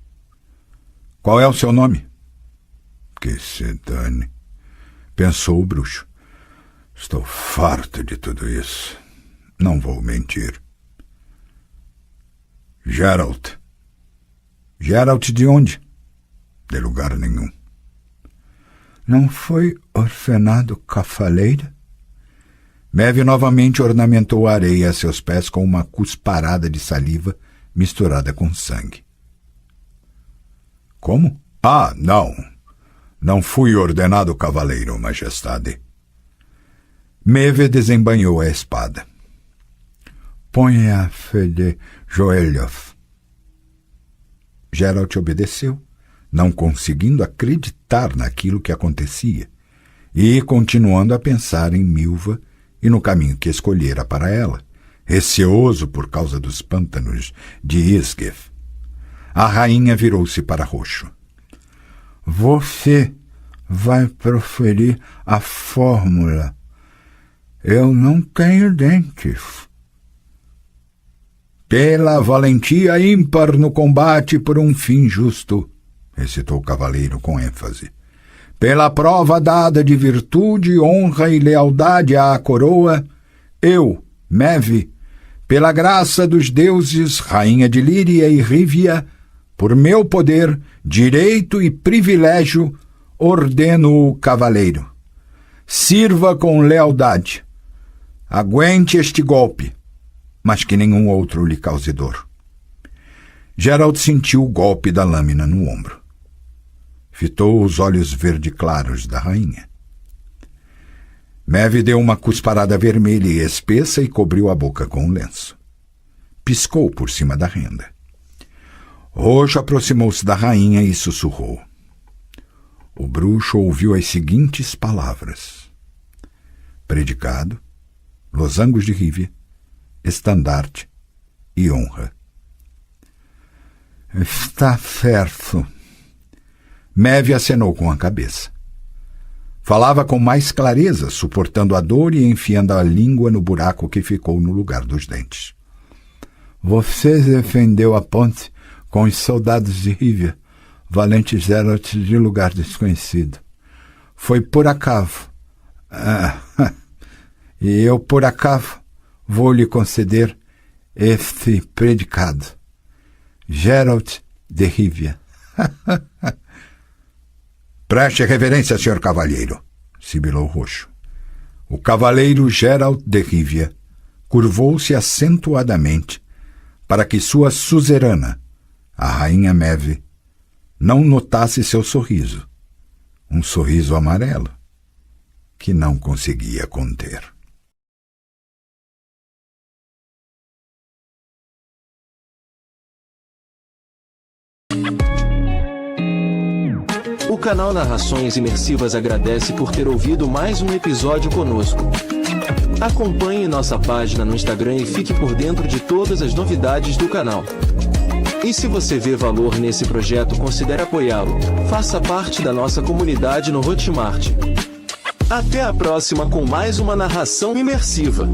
Qual é o seu nome? Que se dane, pensou o bruxo. Estou farto de tudo isso. Não vou mentir. Geralt. Geralt de onde? De lugar nenhum. Não foi orfenado cavaleiro? Maeve novamente ornamentou a areia a seus pés com uma cusparada de saliva misturada com sangue. Como? Ah, não. Não fui ordenado cavaleiro, majestade. Maeve desembainhou a espada. Ponha-se de joelhos. Geralt obedeceu, não conseguindo acreditar naquilo que acontecia, e continuando a pensar em Milva e no caminho que escolhera para ela, receoso por causa dos pântanos de Isgith. A rainha virou-se para Roxo. Você vai proferir a fórmula. Eu não tenho dentes. Pela valentia ímpar no combate por um fim justo, recitou o cavaleiro com ênfase. Pela prova dada de virtude, honra e lealdade à coroa, eu, Maeve, pela graça dos deuses, rainha de Líria e Rívia, por meu poder, direito e privilégio, ordeno o cavaleiro. Sirva com lealdade. Aguente este golpe, mas que nenhum outro lhe cause dor. Geralt sentiu o golpe da lâmina no ombro. Fitou os olhos verde claros da rainha. Maeve deu uma cusparada vermelha e espessa e cobriu a boca com um lenço. Piscou por cima da renda. Roxo aproximou-se da rainha e sussurrou. O bruxo ouviu as seguintes palavras: predicado, losangos de Rívia, estandarte e honra. Está certo. Maeve acenou com a cabeça. Falava com mais clareza, suportando a dor e enfiando a língua no buraco que ficou no lugar dos dentes. Você defendeu a ponte com os soldados de Rívia, valentes Geralt de lugar desconhecido. Foi por acaso. E eu, por acaso, vou lhe conceder este predicado. Geralt de Rívia. Preste reverência, senhor cavalheiro, sibilou Roxo. O cavaleiro Geralt de Rívia curvou-se acentuadamente para que sua suzerana, a rainha Maeve, não notasse seu sorriso, um sorriso amarelo, que não conseguia conter. O canal Narrações Imersivas agradece por ter ouvido mais um episódio conosco. Acompanhe nossa página no Instagram e fique por dentro de todas as novidades do canal. E se você vê valor nesse projeto, considere apoiá-lo. Faça parte da nossa comunidade no Hotmart. Até a próxima com mais uma narração imersiva.